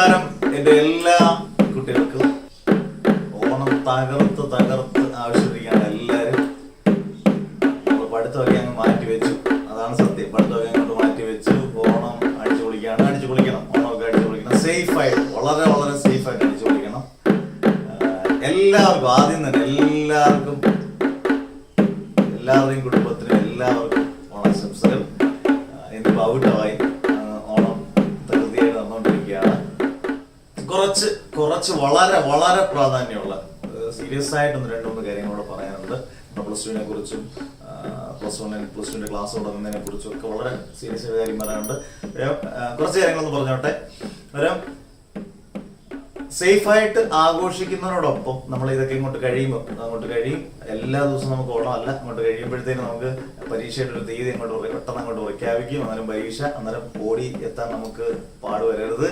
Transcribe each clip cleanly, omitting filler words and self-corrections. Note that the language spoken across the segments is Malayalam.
നമസ്കാരം എൻ്റെ എല്ലാ കുട്ടികൾക്കും. ഓണം തകർത്ത് ആവശ്യപ്പെട്ടിരിക്കുകയാണ് എല്ലാവരും. നമ്മൾ പഠിത്തമൊക്കെ അങ്ങ് മാറ്റി വെച്ചു, അതാണ് സത്യം. പഠിത്തമൊക്കെ അങ്ങോട്ട് മാറ്റി വെച്ചു. ഓണം അടിച്ചു പൊളിക്കണം. ഓണമൊക്കെ അടിച്ചു പൊളിക്കണം. സേഫായിട്ട്, വളരെ വളരെ സേഫായിട്ട് അടിച്ചു പൊളിക്കണം. എല്ലാവർക്കും ആദ്യം തന്നെ എല്ലാവരുടെയും കുടുംബത്തിനും എല്ലാവർക്കും ഓണാശംസകൾ. ഇന്നിപ്പോൾ ഔട്ടായി, ഓണം തകൃതിയായിട്ട് നടന്നുകൊണ്ടിരിക്കുകയാണ്. കുറച്ച് വളരെ വളരെ പ്രാധാന്യമുള്ള സീരിയസ് ആയിട്ടൊന്ന് രണ്ടുമൂന്ന് കാര്യങ്ങളോട് പറയാനുണ്ട്. പ്ലസ് ടുവിനെ കുറിച്ചും പ്ലസ് ടുവിന്റെ ക്ലാസ് തുടങ്ങുന്നതിനെ കുറിച്ചും ഒക്കെ വളരെ സീരിയസ് ആയ കാര്യം പറയാനുണ്ട്. കുറച്ച് കാര്യങ്ങളൊന്ന് പറഞ്ഞോട്ടെ. സേഫായിട്ട് ആഘോഷിക്കുന്നതിനോടൊപ്പം നമ്മൾ ഇതൊക്കെ അങ്ങോട്ട് കഴിയും. എല്ലാ ദിവസവും നമുക്ക് ഓണമല്ല, അങ്ങോട്ട് കഴിയുമ്പോഴത്തേനും നമുക്ക് പരീക്ഷയുടെ ഒരു തീയതി പെട്ടെന്ന് അങ്ങോട്ട് പ്രഖ്യാപിക്കും. അന്നേരം ഓടി എത്താൻ നമുക്ക് പാടുവരരുത്.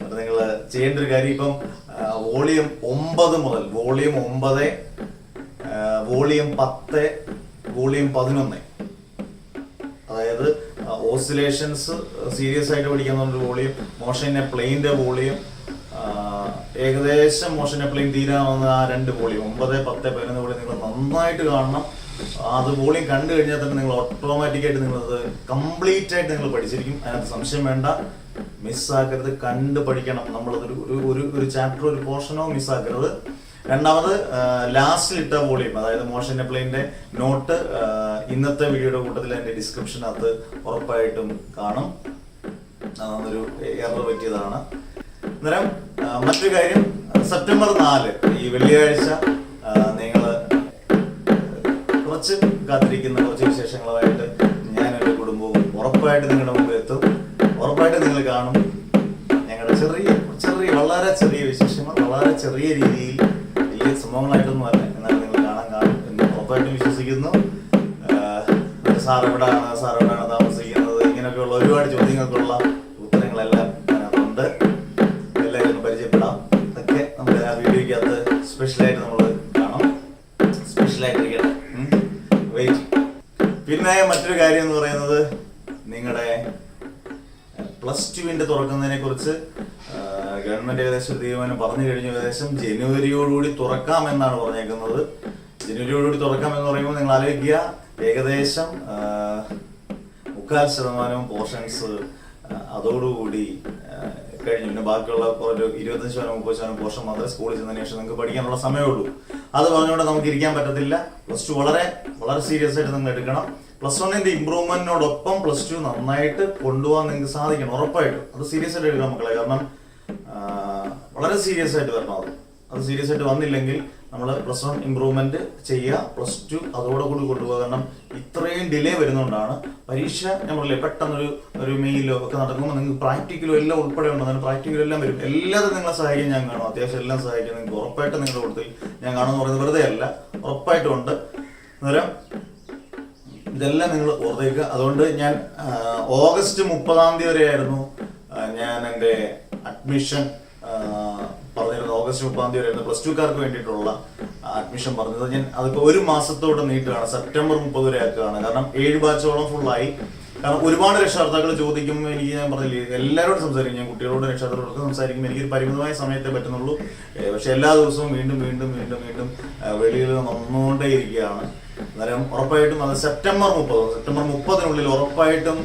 എന്നിട്ട് നിങ്ങൾ ചെയ്യേണ്ട ഒരു കാര്യം, ഇപ്പം വോളിയം 9 മുതൽ വോളിയം 9, വോളിയം 10, വോളിയം 11, അതായത് ഓസിലേഷൻസ് സീരിയസ് ആയിട്ട് പഠിക്കുന്ന വോളിയം, മോഷൻ എ പ്ലെയിന്റെ വോളിയം, ഏകദേശം മോഷൻ എ പ്ലെയിൻ തീരാവുന്ന ആ 2 വോളിയം 9, 10, 11 വോളിയം നിങ്ങൾ നന്നായിട്ട് കാണണം. അത് വോളിയം കണ്ടു കഴിഞ്ഞാൽ തന്നെ നിങ്ങൾ ഓട്ടോമാറ്റിക്കായിട്ട് നിങ്ങളത് കംപ്ലീറ്റ് ആയിട്ട് നിങ്ങൾ പഠിച്ചിരിക്കും. അതിനകത്ത് സംശയം വേണ്ട. മിസ്സാക്കരുത്, കണ്ടു പഠിക്കണം. നമ്മളത് ഒരു ചാപ്റ്റർ, ഒരു പോർഷനോ മിസ്സാക്കരുത്. രണ്ടാമത് ലാസ്റ്റിൽ ഇട്ട വോളിയം, അതായത് മോഷൻ എ പ്ലെയിന്റെ നോട്ട് ഇന്നത്തെ വീഡിയോയുടെ കൂട്ടത്തിൽ എന്റെ ഡിസ്ക്രിപ്ഷനകത്ത് ഉറപ്പായിട്ടും കാണും. അതൊരു എറർ പറ്റിയതാണ്. അന്നേരം മറ്റൊരു കാര്യം, സെപ്റ്റംബർ 4 ഈ വെള്ളിയാഴ്ച നിങ്ങൾ കുറച്ച് കാത്തിരിക്കുന്ന കുറച്ച് വിശേഷങ്ങളുമായിട്ട് ഞാൻ എൻ്റെ കുടുംബവും ഉറപ്പായിട്ട് നിങ്ങളുടെ മുമ്പിൽ എത്തും. ഉറപ്പായിട്ട് നിങ്ങൾ കാണും. ഞങ്ങളുടെ വളരെ ചെറിയ വിശേഷങ്ങൾ, വളരെ ചെറിയ രീതിയിൽ, വലിയ സംഭവങ്ങളായിട്ടൊന്നും അല്ല, എന്നാലും നിങ്ങൾ കാണും എന്ന് ഉറപ്പായിട്ടും വിശ്വസിക്കുന്നു. സാർ എവിടെയാണ് താമസിക്കുന്നത്, ഇങ്ങനെയൊക്കെയുള്ള ഒരുപാട് ചോദ്യങ്ങൾക്കുള്ള ഉത്തരങ്ങളെല്ലാം അതിനകത്തുണ്ട്. എല്ലാവരും ഒന്ന് പരിചയപ്പെടാം. അതൊക്കെ നമുക്ക് ആ വീഡിയോയ്ക്കകത്ത് സ്പെഷ്യലായിട്ട് നമ്മൾ കാണാം. സ്പെഷ്യലായിട്ടിരിക്കട്ടെ, വെയിറ്റ്. പിന്നെ മറ്റൊരു കാര്യം എന്ന് പറയുന്നത്, നിങ്ങളുടെ പ്ലസ് ടുവിന്റെ തുറക്കുന്നതിനെ കുറിച്ച് ഗവൺമെന്റ് ഏകദേശം ഒരു തീരുമാനം പറഞ്ഞു കഴിഞ്ഞു. ഏകദേശം ജനുവരിയോടുകൂടി തുറക്കാമെന്നാണ് പറഞ്ഞേക്കുന്നത്. ജനുവരിയോടുകൂടി തുറക്കാമെന്ന് പറയുമ്പോൾ നിങ്ങൾ ആലോചിക്കുക, ഏകദേശം 3/4% പോർഷൻസ് അതോടുകൂടി കഴിഞ്ഞു. പിന്നെ ബാക്കിയുള്ള ഒരു 25-30% പോർഷൻ മാത്രമേ സ്കൂളിൽ ചെന്നതിന് ശേഷം നിങ്ങൾക്ക് പഠിക്കാനുള്ള സമയമുള്ളൂ. അത് പറഞ്ഞുകൊണ്ട് നമുക്ക് ഇരിക്കാൻ പറ്റത്തില്ല. പ്ലസ് ടു വളരെ വളരെ സീരിയസ് ആയിട്ട് നിങ്ങൾ എടുക്കണം. പ്ലസ് വണ്ണിന്റെ ഇമ്പ്രൂവ്മെന്റിനോടൊപ്പം പ്ലസ് ടു നന്നായിട്ട് കൊണ്ടുപോകാൻ നിങ്ങൾക്ക് സാധിക്കണം. ഉറപ്പായിട്ടും അത് സീരിയസ് ആയിട്ട് എടുക്കണം മക്കളെ. കാരണം വളരെ സീരിയസ് ആയിട്ട് വരണം. അത് സീരിയസ് ആയിട്ട് വന്നില്ലെങ്കിൽ നമ്മൾ പ്ലസ് 1 ഇമ്പ്രൂവ്മെന്റ് ചെയ്യുക, പ്ലസ് 2 അതോടുകൂടി കൊണ്ടുപോകുക. കാരണം ഇത്രയും ഡിലേ വരുന്നതുകൊണ്ടാണ് പരീക്ഷ നമ്മളല്ലേ പെട്ടെന്നൊരു മെയിലോ ഒക്കെ നടക്കുമ്പോൾ നിങ്ങൾക്ക് പ്രാക്ടിക്കലും എല്ലാം ഉൾപ്പെടെ ഉണ്ട്. അതിന് പ്രാക്ടിക്കലും എല്ലാം വരും. എല്ലാതും നിങ്ങളെ സഹായിക്കാൻ ഞാൻ കാണും. അത്യാവശ്യം എല്ലാം സഹായിക്കാൻ നിങ്ങൾക്ക് ഉറപ്പായിട്ട് നിങ്ങളുടെ കൂട്ടത്തിൽ ഞാൻ കാണുമെന്ന് പറയുന്നത് വെറുതെ അല്ല, ഉറപ്പായിട്ടും ഉണ്ട്. അന്നേരം ഇതെല്ലാം നിങ്ങൾ ഓർത്തേക്കുക. അതുകൊണ്ട് ഞാൻ ഓഗസ്റ്റ് 30 വരെയായിരുന്നു ഞാൻ എൻ്റെ അഡ്മിഷൻ പറഞ്ഞിരുന്നത്. ഓഗസ്റ്റ് 30 വരെയായിരുന്നു പ്ലസ് ടുക്കാർക്ക് വേണ്ടിയിട്ടുള്ള അഡ്മിഷൻ പറഞ്ഞത്. ഞാൻ അതിപ്പോൾ 1 മാസത്തോടെ നീട്ടുകയാണ്. സെപ്റ്റംബർ 30 വരെ ആക്കുകയാണ്. കാരണം 7 ബാച്ചോളം ഫുള്ളായി. കാരണം ഒരുപാട് രക്ഷകർത്താക്കൾ ചോദിക്കുമ്പോൾ ഞാൻ പറഞ്ഞില്ലേ, എല്ലാവരോടും സംസാരിക്കും. ഞാൻ കുട്ടികളോട് രക്ഷകർത്താക്കളോടൊക്കെ സംസാരിക്കുമ്പോൾ എനിക്കൊരു പരിമിതമായ സമയത്തേ പറ്റുന്നുള്ളൂ. പക്ഷെ എല്ലാ ദിവസവും വീണ്ടും വെളിയിൽ വന്നുകൊണ്ടേ ഇരിക്കുകയാണ്. അന്നേരം ഉറപ്പായിട്ടും അത് സെപ്റ്റംബർ 30 ഉറപ്പായിട്ടും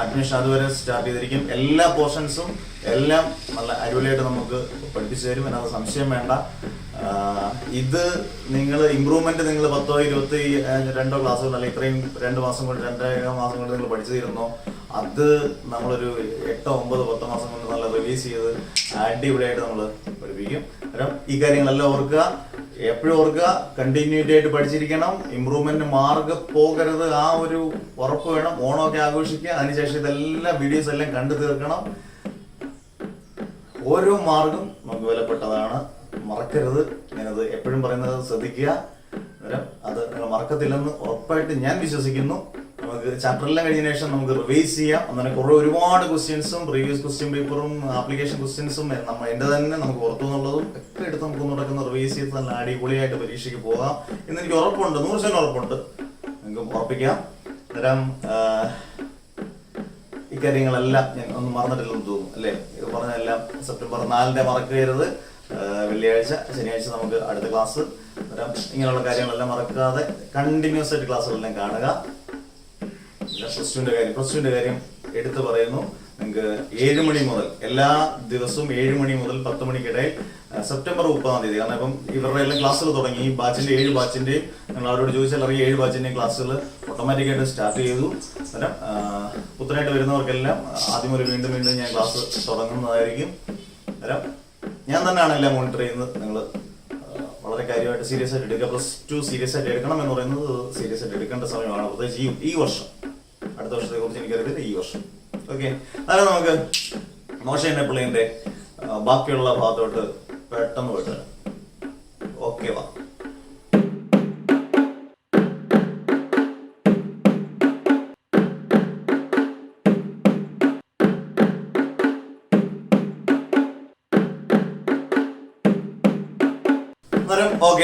അഡ്മിഷൻ അതുവരെ സ്റ്റാർട്ട് ചെയ്തിരിക്കും. എല്ലാ പോർഷൻസും എല്ലാം നല്ല അടിപൊളിയായിട്ട് നമുക്ക് പഠിപ്പിച്ചു തരും. അതിനകത്ത് സംശയം വേണ്ട. ഇത് നിങ്ങൾ ഇമ്പ്രൂവ്മെന്റ് നിങ്ങൾ 10, 22 ക്ലാസ്സുകൾ അല്ലെങ്കിൽ ഇത്രയും 2 മാസം കൊണ്ട് 2.5 മാസം കൊണ്ട് നിങ്ങൾ പഠിച്ചു തീരുന്നോ, അത് നമ്മളൊരു 8, 9, 10 മാസം കൊണ്ട് നല്ല റിവൈസ് ചെയ്ത് അടിപൊളിയായിട്ട് നമ്മൾ പഠിപ്പിക്കും. കാരണം ഈ കാര്യങ്ങളെല്ലാം ഓർക്കുക, എപ്പോഴും ഓർക്കുക, കണ്ടിന്യൂറ്റി ആയിട്ട് പഠിച്ചിരിക്കണം. ഇമ്പ്രൂവ്മെന്റ് മാർഗ് പോകരുത്, ആ ഒരു ഉറപ്പ് വേണം. ഓണമൊക്കെ ആഘോഷിക്കുക. അതിനുശേഷം ഇതെല്ലാം വീഡിയോസ് എല്ലാം കണ്ടു തീർക്കണം. ഓരോ മാർഗം നമുക്ക് വിലപ്പെട്ടതാണ്, മറക്കരുത്. ഞാനത് എപ്പോഴും പറയുന്നത് ശ്രദ്ധിക്കുക. അത് നിങ്ങൾ മറക്കത്തില്ലെന്ന് ഉറപ്പായിട്ട് ഞാൻ വിശ്വസിക്കുന്നു. നമുക്ക് ചാപ്റ്ററെല്ലാം കഴിഞ്ഞതിന് ശേഷം നമുക്ക് റിവൈസ് ചെയ്യാം. അന്നേരം ഒരുപാട് ക്വസ്റ്റ്യൻസും പ്രീവിയസ് ക്വസ്റ്റ്യൻ പേപ്പറും ആപ്ലിക്കേഷൻ ക്വസ്റ്റ്യൻസും എൻ്റെ തന്നെ നമുക്ക് പുറത്തുനിന്നുള്ളതും ഒക്കെ എടുത്ത് നമുക്ക് നടക്കുന്ന റിവൈസ് ചെയ്ത് നല്ല അടിപൊളിയായിട്ട് പരീക്ഷയ്ക്ക് പോകാം എന്ന് എനിക്ക് ഉറപ്പുണ്ട്. 100% ഉറപ്പുണ്ട്. നിങ്ങൾക്ക് ഉറപ്പിക്കാം. അന്നേരം ഈ കാര്യങ്ങളെല്ലാം ഞാൻ ഒന്നും മറന്നിട്ടില്ലെന്ന് തോന്നുന്നു അല്ലേ? പറഞ്ഞതെല്ലാം സെപ്റ്റംബർ 4 മറക്കരുത്. വെള്ളിയാഴ്ച ശനിയാഴ്ച നമുക്ക് അടുത്ത ക്ലാസ് വരാം. ഇങ്ങനെയുള്ള കാര്യങ്ങളെല്ലാം മറക്കാതെ കണ്ടിന്യൂസ് ആയിട്ട് ക്ലാസ്സുകളെല്ലാം കാണുക. പ്ലസ് ടുവിന്റെ കാര്യം എടുത്തു പറയുന്നു. നിങ്ങൾക്ക് 7 മണി മുതൽ എല്ലാ ദിവസവും 7 മണി മുതൽ 10 മണിക്കിടയിൽ സെപ്റ്റംബർ 30 കാരണം ഇപ്പം ഇവരുടെ എല്ലാം ക്ലാസ്സുകൾ തുടങ്ങി. ഈ ബാച്ചിന്റെ 7 ബാച്ചിന്റെയും നിങ്ങൾ അവരോട് ചോദിച്ചാൽ അറിയാം 7 ബാച്ചിന്റെയും ക്ലാസ്സുകൾ ഓട്ടോമാറ്റിക്കായിട്ട് സ്റ്റാർട്ട് ചെയ്തു. അന്നേരം പുത്തനായിട്ട് വരുന്നവർക്കെല്ലാം ആദ്യം വീണ്ടും ഞാൻ ക്ലാസ് തുടങ്ങുന്നതായിരിക്കും. അന്നേരം ഞാൻ തന്നെയാണ് എല്ലാം മോണിറ്റർ ചെയ്യുന്നത്. നിങ്ങൾ വളരെ കാര്യമായിട്ട് സീരിയസ് ആയിട്ട് എടുക്കുക. പ്ലസ് ടു സീരിയസ് ആയിട്ട് എടുക്കണം എന്ന് പറയുന്നത് സീരിയസ് ആയിട്ട് എടുക്കേണ്ട സമയമാണ്. പ്രത്യേകിച്ച് ഈ വർഷം, അടുത്ത വർഷത്തെ കുറിച്ച് എനിക്കറിയില്ല, ഈ വർഷം. ഓക്കെ, അതായത് നമുക്ക് മോശം എന്നെ പിള്ളേന്റെ ബാക്കിയുള്ള ഭാഗത്തോട്ട് പെട്ടെന്ന് പോയിട്ട് വരാം. ഓക്കെ, വാ.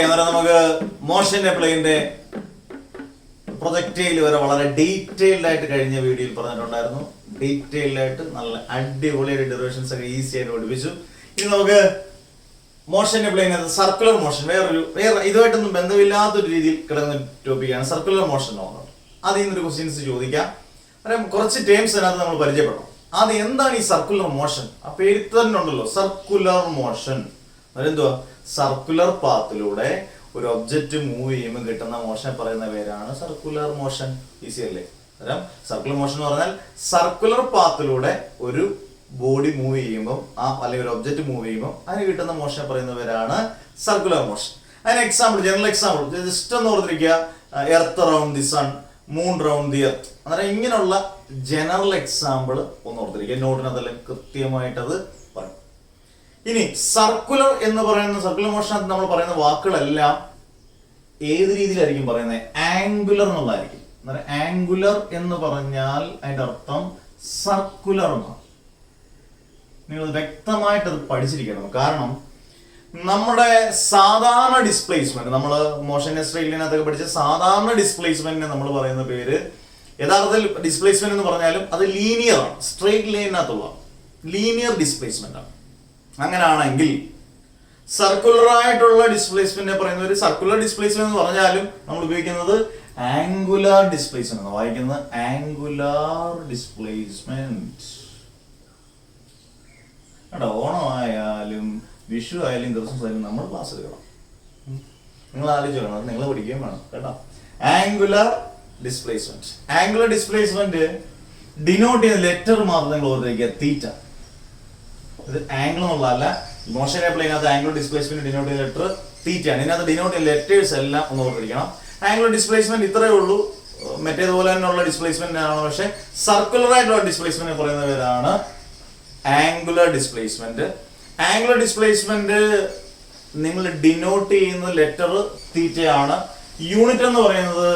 അന്നേരം നമുക്ക് മോഷൻ പ്ലെയിന്റെ പ്രൊജക്റ്റൈൽ വരെ വളരെ ഡീറ്റെയിൽഡ് ആയിട്ട് കഴിഞ്ഞ വീഡിയോയിൽ പറഞ്ഞിട്ടുണ്ടായിരുന്നു. ഡീറ്റെയിൽഡ് ആയിട്ട് നല്ല അടിപൊളിയായിട്ട് ഡെറിവേഷൻസ് ഒക്കെ ഈസി ആയിട്ട് പഠിപ്പിച്ചു. ഇനി നമുക്ക് മോഷൻ പ്ലെയിൻ സർക്കുലർ മോഷൻ, വേറെ ഇതുമായിട്ടൊന്നും ബന്ധമില്ലാത്തൊരു രീതിയിൽ കിടന്ന ടോപ്പിക്കാണ് സർക്കുലർ മോഷൻ നോക്കുന്നത്. അതിൽ നിന്നൊരു ക്വസ്റ്റ്യൻസ് ചോദിക്കാം. അന്നേരം കുറച്ച് ടേംസ് അതിനകത്ത് നമ്മൾ പരിചയപ്പെടണം. ആദ്യം എന്താണ് ഈ സർക്കുലർ മോഷൻ? ആ പേര് തന്നെ ഉണ്ടല്ലോ, സർക്കുലർ മോഷൻ. അതെന്തുവാ? സർക്കുലർ പാത്തിലൂടെ ഒരു ഒബ്ജക്റ്റ് മൂവ് ചെയ്യുമ്പോൾ കിട്ടുന്ന മോഷൻ പറയുന്ന പേരാണ് സർക്കുലർ മോഷൻ. ഈസി അല്ലേ? അന്നേരം സർക്കുലർ മോഷൻ എന്ന് പറഞ്ഞാൽ സർക്കുലർ പാത്തിലൂടെ ഒരു ബോഡി മൂവ് ചെയ്യുമ്പോൾ അല്ലെങ്കിൽ ഒരു ഒബ്ജക്റ്റ് മൂവ് ചെയ്യുമ്പോൾ അതിന് കിട്ടുന്ന മോഷൻ പറയുന്ന പേരാണ് സർക്കുലർ മോഷൻ. അതിന് എക്സാമ്പിൾ, ജനറൽ എക്സാമ്പിൾ ജസ്റ്റ് ഒന്ന് ഓർത്തിരിക്കുക. Earth round the sun, moon round the earth. അന്നേരം ഇങ്ങനെയുള്ള ജനറൽ എക്സാമ്പിൾ ഒന്ന് ഓർത്തിരിക്കുക. നോട്ടിനകത്തെല്ലാം കൃത്യമായിട്ടത് പറയും. ഇനി സർക്കുലർ എന്ന് പറയുന്ന സർക്കുലർ മോഷനകത്ത് നമ്മൾ പറയുന്ന വാക്കുകളെല്ലാം ഏത് രീതിയിലായിരിക്കും പറയുന്നത്? ആംഗുലർ എന്നുള്ളതായിരിക്കും. ആംഗുലർ എന്ന് പറഞ്ഞാൽ അതിന്റെ അർത്ഥം സർക്കുലർ എന്നാണ്. നിങ്ങൾ വ്യക്തമായിട്ട് അത് പഠിച്ചിരിക്കണം. കാരണം നമ്മുടെ സാധാരണ ഡിസ്പ്ലേസ്മെന്റ്, നമ്മൾ മോഷൻ സ്ട്രെയിറ്റിനകത്തൊക്കെ പഠിച്ച സാധാരണ ഡിസ്പ്ലേസ്മെന്റിന് നമ്മൾ പറയുന്ന പേര്, യഥാർത്ഥത്തിൽ ഡിസ്പ്ലേസ്മെന്റ് എന്ന് പറഞ്ഞാലും അത് ലീനിയർ ആണ്, സ്ട്രെയിറ്റ് ലൈനകത്തുള്ള ലീനിയർ ഡിസ്പ്ലേസ്മെന്റ് ആണ്. അങ്ങനെയാണെങ്കിൽ സർക്കുലർ ആയിട്ടുള്ള ഡിസ്പ്ലേസ്മെന്റ് പറയുന്ന ഒരു സർക്കുലർ ഡിസ്പ്ലേസ്മെന്റ് എന്ന് പറഞ്ഞാലും നമ്മൾ ഉപയോഗിക്കുന്നത് ആംഗുലാർ ഡിസ്പ്ലേസ്മെന്റ് ആണ്. വായിക്കുന്നത് ആംഗുലാർ ഡിസ്പ്ലേസ്മെന്റ്. കേട്ടോ, ഓണമായാലും വിഷു ആയാലും ക്രിസ്മസ് ആയാലും നമ്മൾ ക്ലാസ് എടുക്കണം. നിങ്ങൾ ആലോചിക്കണം, നിങ്ങൾ പഠിക്കുകയും വേണം കേട്ടോ. Angular displacement. Angular displacement denote ചെയ്യുന്ന ലെറ്റർ മാത്രം നിങ്ങൾ ഓർത്തിരിക്കുക, തീറ്റ. ഇത് ആംഗിൾ എന്നുള്ളതല്ല. മോഷൻ പ്ലെയിനകത്ത് ആംഗുലർ ഡിസ്പ്ലേസ്മെന്റ് ഡിനോട്ട് ചെയ്യുന്ന ലെറ്റർ തീറ്റയാണ്. ഇതിനകത്ത് ഡിനോട്ട് ചെയ്യുന്ന ലെറ്റേഴ്സ് എല്ലാം ഒന്ന് ഓർത്തിരിക്കണം. ആംഗുലർ ഡിസ്പ്ലേസ്മെന്റ് ഇത്രയേ ഉള്ളൂ. മറ്റേതുപോലെ തന്നെയുള്ള ഡിസ്പ്ലേസ്മെന്റ് ആണ്. പക്ഷെ സർക്കുലർ ആയിട്ടുള്ള ഡിസ്പ്ലേസ്മെന്റ് പറയുന്ന പേരാണ് ആംഗുലർ ഡിസ്പ്ലേസ്മെന്റ്. ആംഗുലർ ഡിസ്പ്ലേസ്മെന്റ് നിങ്ങൾ ഡിനോട്ട് ചെയ്യുന്ന ലെറ്റർ തീറ്റയാണ്. യൂണിറ്റ് എന്ന് പറയുന്നത്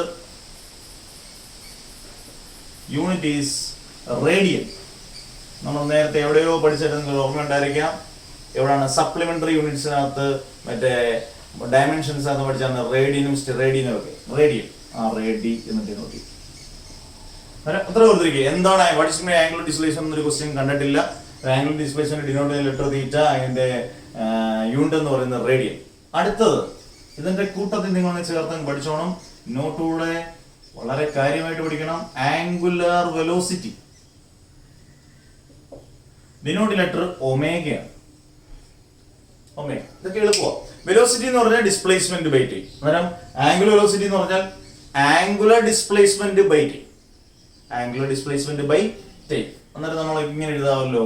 യൂണിറ്റ് ഈസ് റേഡിയൻ. നമ്മൾ നേരത്തെ എവിടെയോ പഠിച്ചിട്ട് നിങ്ങൾക്ക് ഓർമ്മ ഉണ്ടായിരിക്കാം. എവിടെയാണ്? സപ്ലിമെന്ററി യൂണിറ്റ്സിനകത്ത് മറ്റേ ഡയമെൻഷൻസിനകത്ത് പഠിച്ചാണ് റേഡിയനും സ്റ്റെറേഡിയനും ഒക്കെ. റേഡിയൻ റേഡി എന്നിട്ട് നോക്കി അത്ര ഓർത്തിരിക്കുക. എന്താണ് ആംഗുലർ ഡിസ്പ്ലേസ്മെന്റ് എന്നൊരു ക്വസ്റ്റ്യൻ കണ്ടിട്ടില്ല. ആംഗുലർ ഡിസ്പ്ലേസ്മെന്റ് ഡിനോട്ട് ചെയ്യുന്ന ലെറ്റർ തീറ്റ, അതിന്റെ യൂണിറ്റ് എന്ന് പറയുന്നത് റേഡിയൻ. അടുത്തത് ഇതിന്റെ കൂട്ടത്തിൽ നിങ്ങൾ ചേർത്ത് പഠിച്ചോണം. നോട്ടൂടെ വളരെ കാര്യമായിട്ട് പഠിക്കണം. ആംഗുലർ വെലോസിറ്റി ഡിനോട്ട് ലെറ്റർ ഒമേഗയാണ്. ഒമേഗ ഇതൊക്കെ എളുപ്പമാണ്. വെലോസിറ്റി എന്ന് പറഞ്ഞാൽ ഡിസ്പ്ലേസ്മെന്റ് ബൈ ടൈം. അന്നേരം ആംഗുലർ വെലോസിറ്റി എന്ന് പറഞ്ഞാൽ angular displacement by time. Angular displacement by time. അന്നേരം നമ്മൾ ഇങ്ങനെ എഴുതാമല്ലോ,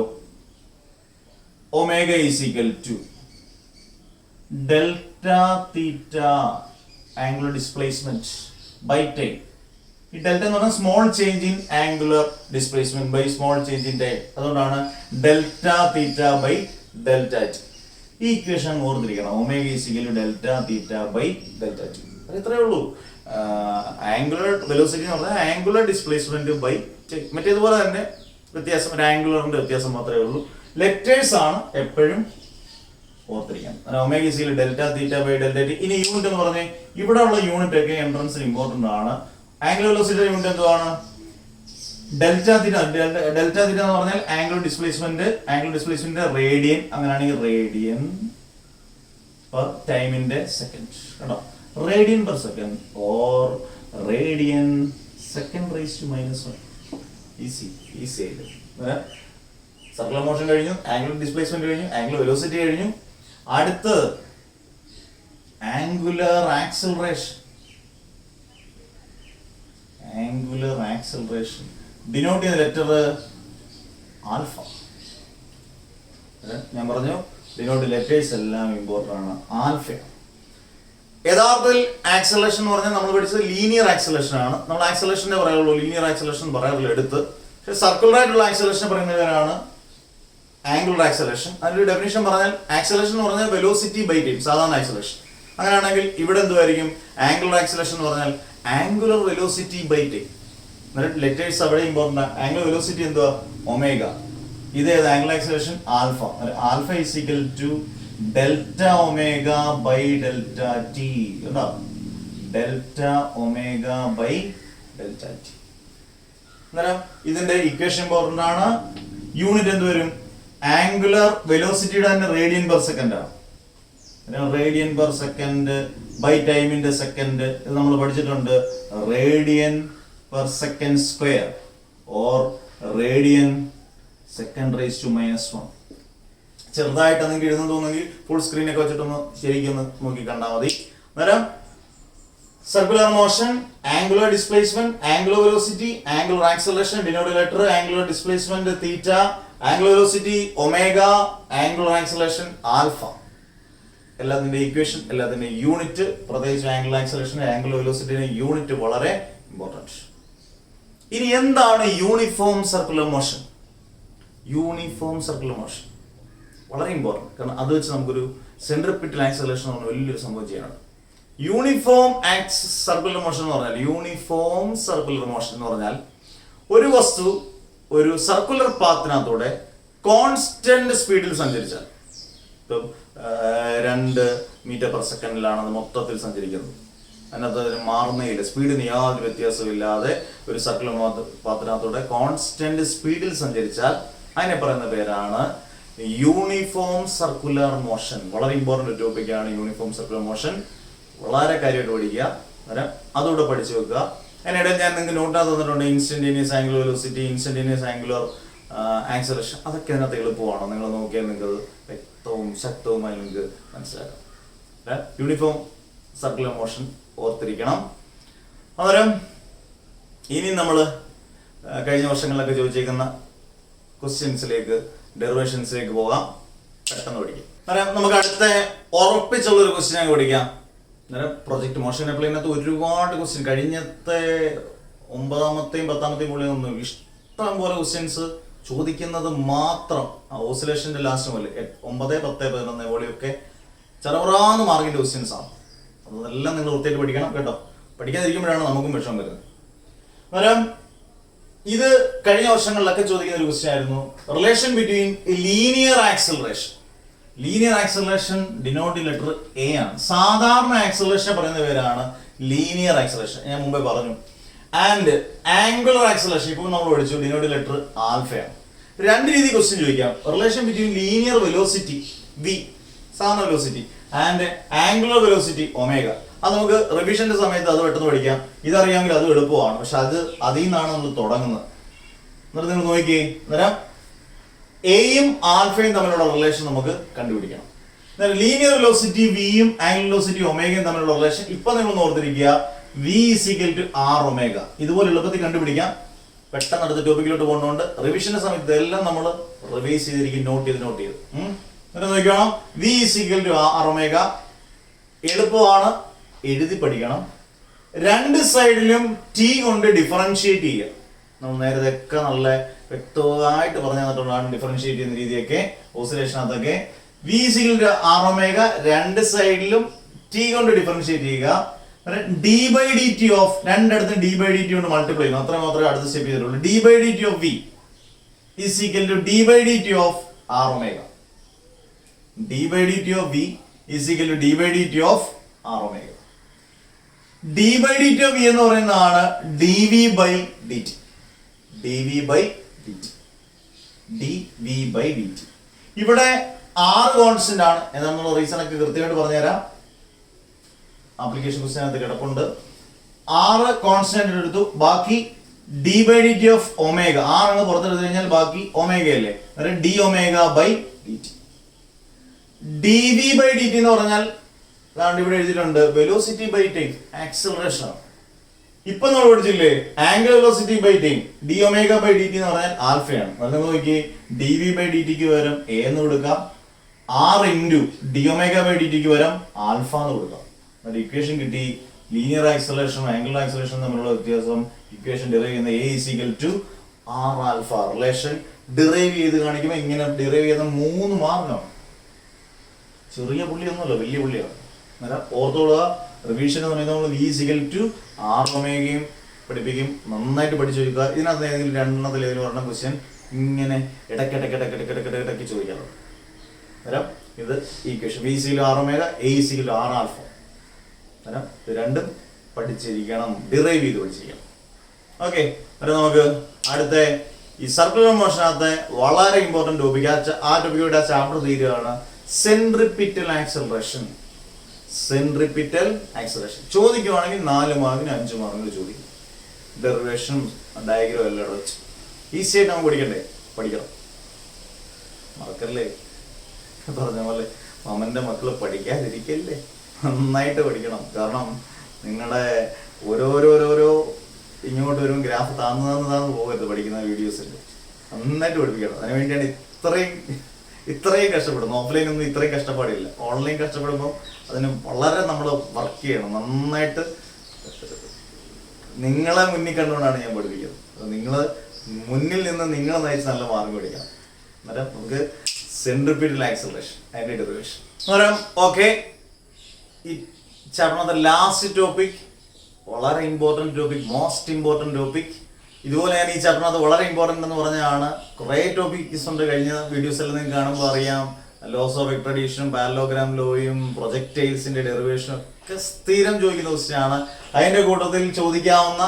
omega is equal to delta theta angular displacement by time. ഈ ഡെൽറ്റ എന്ന് പറഞ്ഞാൽ small change in angular displacement by small change in time. അതുകൊണ്ടാണ് delta theta by delta T. ഈ ഇക്വേഷൻ ഓർത്തിരിക്കണം. Omega is equal to delta theta by delta T. ഇത്രയേ ഉള്ളൂ. ആംഗുലർ വെലോസിറ്റി എന്ന് പറഞ്ഞാൽ ആംഗുലർ ഡിസ്പ്ലേസ്മെന്റ് ബൈ ടൈം. മറ്റേതുപോലെ തന്നെ വ്യത്യാസം, ഒരു ആംഗുലറിന്റെ വ്യത്യാസം മാത്രമേ ഉള്ളൂ. ലെറ്റേഴ്സ് ആണ് എപ്പോഴും ഓർത്തിരിക്കാം. Omega is equal to delta theta by delta T. ഇനി യൂണിറ്റ് എന്ന് പറഞ്ഞാൽ ഇവിടെ ഉള്ള യൂണിറ്റ് ഒക്കെ എൻട്രൻസിൽ ഇമ്പോർട്ടന്റ് ആണ്. ആംഗുലർ വെലോസിറ്റിയുടെ യൂണിറ്റ് എന്തുവാണ്? ഡെൽറ്റ തീറ്റ എന്ന് പറഞ്ഞാൽ ആംഗുലർ ഡിസ്പ്ലേസ്മെന്റ് റേഡിയൻ, അങ്ങനെയാണെങ്കിൽ റേഡിയൻ പെർ ടൈമിന്റെ സെക്കൻഡ് കേട്ടോ, radian per second or radian second raise to -1. Easy ആയിട്ട് സർക്കുലർ മോഷൻ കഴിഞ്ഞു, ആംഗുലർ ഡിസ്പ്ലേസ്മെന്റ് കഴിഞ്ഞു, ആംഗുലർ വെലോസിറ്റി കഴിഞ്ഞു. അടുത്ത് ആംഗുലർ ആക്സിലറേഷൻ ഡിനോട്ട് ചെയ്യുന്ന ലെറ്റർ ആൽഫ. ഞാൻ പറഞ്ഞു ഡിനോട്ട് ലെറ്റേഴ്സ് എല്ലാം ഇമ്പോർട്ടന്റ് ആണ്. ആൽഫ യഥാർത്ഥത്തിൽ ആക്സിലറേഷൻ എന്ന് പറഞ്ഞാൽ നമ്മൾ പഠിച്ചത് ലീനിയർ ആക്സിലറേഷൻ ആണ്. നമ്മൾ ആക്സിലറേഷനെ പറയാറുള്ളൂ, ലീനിയർ ആക്സിലറേഷൻ പറയാറുള്ളൂ എടുത്ത്. പക്ഷെ സർക്കുലർ ആയിട്ടുള്ള ആക്സിലറേഷൻ പറയുന്നവരാണ് ആംഗുലർ ആക്സിലറേഷൻ. അതിന്റെ ഡെഫിനിഷൻ പറഞ്ഞാൽ ആക്സിലറേഷൻ എന്ന് പറഞ്ഞാൽ വെലോസിറ്റി ബൈ ടൈം, സാധാരണ ആക്സിലറേഷൻ. അങ്ങനെയാണെങ്കിൽ ഇവിടെ എന്തുമായിരിക്കും? ആംഗുലർ ആക്സിലറേഷൻ എന്ന് പറഞ്ഞാൽ angular velocity by time. Letters അവിടെ ഇമ്പോർട്ടന്റ്. ആംഗുലർ വെലോസിറ്റി എന്തുവാ? ഒമേഗ. ഇതേത്? Angular acceleration alpha. Alpha is equal to delta omega by delta T. കേട്ടോ, delta omega by delta T. അന്നേരം ഇതിന്റെ ഇക്വേഷൻ ഇമ്പോർട്ടന്റ് ആണ്. യൂണിറ്റ് എന്ത് വരും? ആംഗുലർ വെലോസിറ്റിയുടെ തന്നെ റേഡിയൻ പെർ സെക്കൻഡ് ആണ്. റേഡിയൻ പെർ സെക്കൻഡ് ബൈ ടൈമിന്റെ സെക്കൻഡ് ഇത് നമ്മൾ പഠിച്ചിട്ടുണ്ട്. Radian per second square or radian second raise to -1. ചെറുതായിട്ട് നിങ്ങൾക്ക് എഴുതുന്ന തോന്നുമെങ്കിൽ ഫുൾ സ്ക്രീനൊക്കെ വെച്ചിട്ടൊന്ന് ശരിക്കും നോക്കി കണ്ടാൽ മതി. അന്നേരം circular motion, angular displacement, angular velocity, angular acceleration denote letter, angular displacement theta, angular velocity omega, angular acceleration alpha. എല്ലാത്തിന്റെ ഇക്വേഷൻ, എല്ലാത്തിന്റെ യൂണിറ്റ്, പ്രത്യേകിച്ച് ആംഗുലർ ആക്സിലറേഷൻ, ആംഗുലർ വെലോസിറ്റിയുടെ യൂണിറ്റ് വളരെ ഇമ്പോർട്ടൻറ്റ്. ഇനി എന്താണ് uniform circular motion? Uniform circular motion വളരെ ഇമ്പോർട്ടൻറ്റ്. കാരണം അത് വെച്ച് നമുക്കൊരു സെൻട്രിപിറ്റൽ ആക്സിലറേഷൻ എന്ന് പറഞ്ഞ വലിയൊരു സംഭവം ചെയ്യാനുണ്ട്. യൂണിഫോം സർക്കുലർ മോഷൻ എന്ന് പറഞ്ഞാൽ ഒരു വസ്തു ഒരു സർക്കുലർ പാത്തിനകത്തൂടെ കോൺസ്റ്റന്റ് സ്പീഡിൽ സഞ്ചരിച്ചാൽ, ഇപ്പം 2 മീറ്റർ പെർ സെക്കൻഡിലാണ് അത് മൊത്തത്തിൽ സഞ്ചരിക്കുന്നത്, അതിനകത്ത് അതിന് മാറുന്നേയില്ല, സ്പീഡിന് യാതൊരു വ്യത്യാസമില്ലാതെ ഒരു സർക്കുലർ പാത്തിനകത്തൂടെ കോൺസ്റ്റന്റ് സ്പീഡിൽ സഞ്ചരിച്ചാൽ അതിനെ പറയുന്ന പേരാണ് യൂണിഫോം സർക്കുലർ മോഷൻ. വളരെ ഇമ്പോർട്ടന്റ് ടോപ്പിക്കാണ് യൂണിഫോം സർക്കുലർ മോഷൻ. വളരെ കാര്യമായിട്ട് പഠിക്കുക, അതുകൂടെ പഠിച്ചു വെക്കുക. അതിനിടയിൽ ഞാൻ നിങ്ങൾക്ക് നോട്ടാ തന്നിട്ടുണ്ട് instantaneous angular velocity, instantaneous angular acceleration. അതൊക്കെ അതിനകത്ത് എളുപ്പമാണ്. നിങ്ങൾ നോക്കിയാൽ നിങ്ങൾക്ക് അത് വ്യക്തവും ശക്തവുമായി നിങ്ങൾക്ക് മനസ്സിലാക്കാം. യൂണിഫോം സർക്കുലർ മോഷൻ ഓർത്തിരിക്കണം. അന്നേരം ഇനി നമ്മൾ കഴിഞ്ഞ വർഷങ്ങളിലൊക്കെ ചോദിച്ചേക്കുന്ന ക്വസ്റ്റ്യൻസിലേക്ക്, ഡെറിവേഷൻസിലേക്ക് പോകാം. പെട്ടെന്ന് പഠിക്കാം. അന്നേരം നമുക്ക് അടുത്ത ഉറപ്പിച്ചുള്ളൊരു ക്വസ്റ്റ്യൻ അങ്ങ് പഠിക്കാം. അന്നേരം പ്രൊജക്ട് മോഷൻ അപ്ലൈനകത്ത് ഒരുപാട് ക്വസ്റ്റ്യൻ, കഴിഞ്ഞത്തെ 9ാമത്തെയും 10ാമത്തെയും മുകളിൽ ഒന്നും ഇഷ്ടം പോലെ ക്വസ്റ്റ്യൻസ് ചോദിക്കുന്നത് മാത്രം ഓസിലേഷന്റെ ലാസ്റ്റ് മുതൽ 9, 10, 11 പോലെയൊക്കെ ചെറുപ്രാന്ന് മാർക്കിന്റെ ക്വസ്റ്റ്യൻസ് ആണ്. അതെല്ലാം നിങ്ങൾ വൃത്തിയായിട്ട് പഠിക്കണം കേട്ടോ. പഠിക്കാതിരിക്കുമ്പോഴാണ് നമുക്കും വിഷമം വരുന്നത്. അന്നേരം ഇത് കഴിഞ്ഞ വർഷങ്ങളിലൊക്കെ ചോദിക്കുന്ന ഒരു ക്വസ്റ്റ്യൻ ആയിരുന്നു. Relation between linear acceleration. Linear acceleration denote letter A ആണ്. സാധാരണ ആക്സിലറേഷൻ പറയുന്ന പേരാണ് ലീനിയർ ആക്സിലറേഷൻ, ഞാൻ മുമ്പേ പറഞ്ഞു. ആൻഡ് ആംഗുലർ ആക്സിലറേഷൻ ഇപ്പോൾ നമ്മൾ പഠിച്ചു, ഡിനോട്ട് ലെറ്റർ ആൽഫയാണ്. 2 രീതി ക്വസ്റ്റ്യൻ ചോദിക്കാം. Relation between linear velocity V, സാധാരണ velocity, and angular velocity omega. അത് നമുക്ക് റിവിഷന്റെ സമയത്ത് അത് പെട്ടെന്ന് പഠിക്കാം. ഇതറിയാമെങ്കിൽ അത് എളുപ്പമാണ്. പക്ഷെ അതിൽ നിന്നാണ് നമ്മൾ തുടങ്ങുന്നത്. എന്നിട്ട് നിങ്ങൾ നോക്കിയേ, അന്നേരം എയും ആൽഫയും തമ്മിലുള്ള റിലേഷൻ നമുക്ക് കണ്ടുപിടിക്കണം. ലീനിയർ വെലോസിറ്റി വിയും ആംഗുലർ വെലോസിറ്റി ഒമേഗയും തമ്മിലുള്ള റിലേഷൻ ഇപ്പൊ നിങ്ങൾ ഓർത്തിരിക്കുക, V is equal to R omega. ഇതുപോലെ എളുപ്പത്തിൽ കണ്ടുപിടിക്കാം. പെട്ടെന്ന് അടുത്ത ടോപ്പിക്കിലോട്ട് പോകുന്നതുകൊണ്ട് റിവിഷന്റെ സമയത്ത് എല്ലാം നമ്മൾ റിവൈസ് ചെയ്തിരിക്കും, നോട്ട് ചെയ്ത് എന്നിട്ട് നോക്കണം. V is equal to R omega എളുപ്പമാണ്, എഴുതി പഠിക്കണം. 2 സൈഡിലും ടി കൊണ്ട് ഡിഫറൻഷിയേറ്റ് ചെയ്യുക. നമ്മൾ നേരത്തെ ഒക്കെ നല്ല വ്യക്തമായിട്ട് പറഞ്ഞു തന്നിട്ടുള്ളതാണ് ഡിഫറൻഷിയേറ്റ് ചെയ്യുന്ന രീതിയൊക്കെ ഓസിലേഷനകത്തൊക്കെ. V is equal to R omega 2 സൈഡിലും ടി കൊണ്ട് ഡിഫറൻഷിയേറ്റ് ചെയ്യുക. D by D t of, രണ്ടിടത്തും ഡി ബൈ ഡി ടി കൊണ്ട് മൾട്ടിപ്ലൈ ചെയ്യുന്നു. അത്ര മാത്രമേ അടുത്ത സ്റ്റെപ്പ് ചെയ്തിട്ടുള്ളൂ. D by D t of v is equal to d by D t of r omega. D by D t of v is equal to d by D t of r omega. D by D t of V എന്ന് പറയുന്നതാണ് D V by D T. dv/dt. dv/dt. ഇവിടെ 6 കോൺസ്റ്റന്റ് ആണ് എന്നുള്ള റീസൺ ഒക്കെ കൃത്യമായിട്ട് പറഞ്ഞുതരാം. ആപ്ലിക്കേഷൻ ക്വസ്റ്റ്യനകത്ത് കിടപ്പുണ്ട്. 6 കോൺസ്റ്റന്റ് എടുത്തു, ബാക്കി d/dt ഓഫ് ഒമേഗ 6 അങ്ങ് പുറത്തെടുത്തു കഴിഞ്ഞാൽ ബാക്കി ഒമേഗ അല്ലേ, d/dt. dv/dt എന്ന് പറഞ്ഞാൽ ഇവിടെ എഴുതിയിട്ടുണ്ട് വെലോസിറ്റി ബൈ ടൈം, ആക്സിലറേഷൻ ആണ്. ഇപ്പൊ നമ്മൾ പഠിച്ചില്ലേ angular velocity by time, d/dt എന്ന് പറഞ്ഞാൽ ആൽഫയാണ്. അത് നോക്കി dv/dt പകരം a എന്ന് കൊടുക്കാം, r ഇൻറ്റു d/dt പകരം ആൽഫ എന്ന് കൊടുക്കാം. ഇക്വേഷൻ കിട്ടി. ലീനിയർ ആക്സിലറേഷനും ആംഗുലർ ആക്സിലറേഷനും തമ്മിലുള്ള വ്യത്യാസം ഇക്വേഷൻ ഡിറൈവ് ചെയ്യുന്ന a r alpha relation derive ചെയ്ത് കാണിക്കുമ്പോൾ ഇങ്ങനെ ഡിറൈവ് ചെയ്യുന്ന 3 മാർഗമാണ്. ചെറിയ പുള്ളിയൊന്നുമല്ല, വലിയ പുള്ളിയാണ്. അന്നേരം ഓർത്തോളുക, റിവിഷൻ എന്ന് പറയുന്നത് നമ്മൾ v r ഒമേഗയും പഠിപ്പിക്കും. നന്നായിട്ട് പഠിച്ചു വെക്കുക. ഇതിനകത്ത് ഏതെങ്കിലും 2 ഏതെങ്കിലും ഒരെണ്ണം ക്വസ്റ്റ്യൻ ഇങ്ങനെ ഇടയ്ക്കിടയ്ക്ക് ചോദിക്കാറുണ്ട്. അന്നേരം ഇത് equation v r omega a r alpha. അന്നേരം ഇത് രണ്ടും പഠിച്ചിരിക്കണം, ഡിറൈവ് ചെയ്ത് പഠിച്ചിരിക്കണം. ഓക്കെ, അന്നേരം നമുക്ക് അടുത്ത ഈ സർക്കുലർ മോഷനകത്തെ വളരെ ഇമ്പോർട്ടന്റ് ടോപ്പിക്, ആ ടോപ്പിക്കോട് ആ ചാപ്റ്റർ തീരുകയാണ്, സെൻട്രിപിറ്റൽ ആക്സലറേഷൻ. സെൻട്രിപിറ്റൽ ആക്സലറേഷൻ ചോദിക്കുവാണെങ്കിൽ 4 മാർക്കിന് 5 മാർക്കിന് ചോദിക്കും. ഡെറിവേഷനും ഡയഗ്രം എല്ലാം വെച്ച് ഈസി ആയിട്ട് നമുക്ക് പഠിക്കണം. മറക്കല്ലേ, പറഞ്ഞ പോലെ മാമന്റെ മക്കള് പഠിക്കാതിരിക്കല്ലേ, നന്നായിട്ട് പഠിക്കണം. കാരണം നിങ്ങളുടെ ഓരോരോ ഇങ്ങോട്ട് വരും ഗ്രാഫ് താന്ന് പോകരുത് പഠിക്കുന്ന വീഡിയോസിൽ. നന്നായിട്ട് പഠിപ്പിക്കണം. അതിനുവേണ്ടിയാണ് ഇത്രയും കഷ്ടപ്പെടുന്നു. ഓഫ്ലൈൻ ഒന്നും ഇത്രയും കഷ്ടപ്പാടില്ല. ഓൺലൈൻ കഷ്ടപ്പെടുമ്പോൾ അതിന് വളരെ നമ്മൾ വർക്ക് ചെയ്യണം. നന്നായിട്ട് നിങ്ങളെ മുന്നിൽ കണ്ടുകൊണ്ടാണ് ഞാൻ പഠിപ്പിക്കുന്നത്. നിങ്ങൾ മുന്നിൽ നിന്ന് നിങ്ങളെ നയിച്ച് നല്ല മാർക്ക് പഠിക്കണം. അന്നേരം നമുക്ക് സെൻട്രിപിറ്റൽ ആക്സലറേഷൻ അതിന്റെ ഡെറിവേഷൻ പറയാം. ഓക്കെ, ഈ ചാപ്റ്ററിനകത്തെ ലാസ്റ്റ് ടോപ്പിക് വളരെ important topic, most important topic. ഇതുപോലെ ഞാൻ ഈ ചാപ്റ്ററിനകത്ത് വളരെ ഇമ്പോർട്ടന്റ് എന്ന് പറഞ്ഞാണ്. കുറേ ടോപ്പിക്സ് ഉണ്ട്, കഴിഞ്ഞ വീഡിയോസിൽ നിങ്ങൾക്ക് കാണുമ്പോൾ അറിയാം. ലോസ് ഓഫ് എക്സ്ട്രഡീഷനും പാരലോഗ്രാം ലോയും പ്രൊജക്ടൈൽസിന്റെ ഡെറിവേഷനും ഒക്കെ സ്ഥിരം ചോദിക്കുന്ന ക്വസ്റ്റ്യൻ ആണ്. അതിന്റെ കൂട്ടത്തിൽ ചോദിക്കാവുന്ന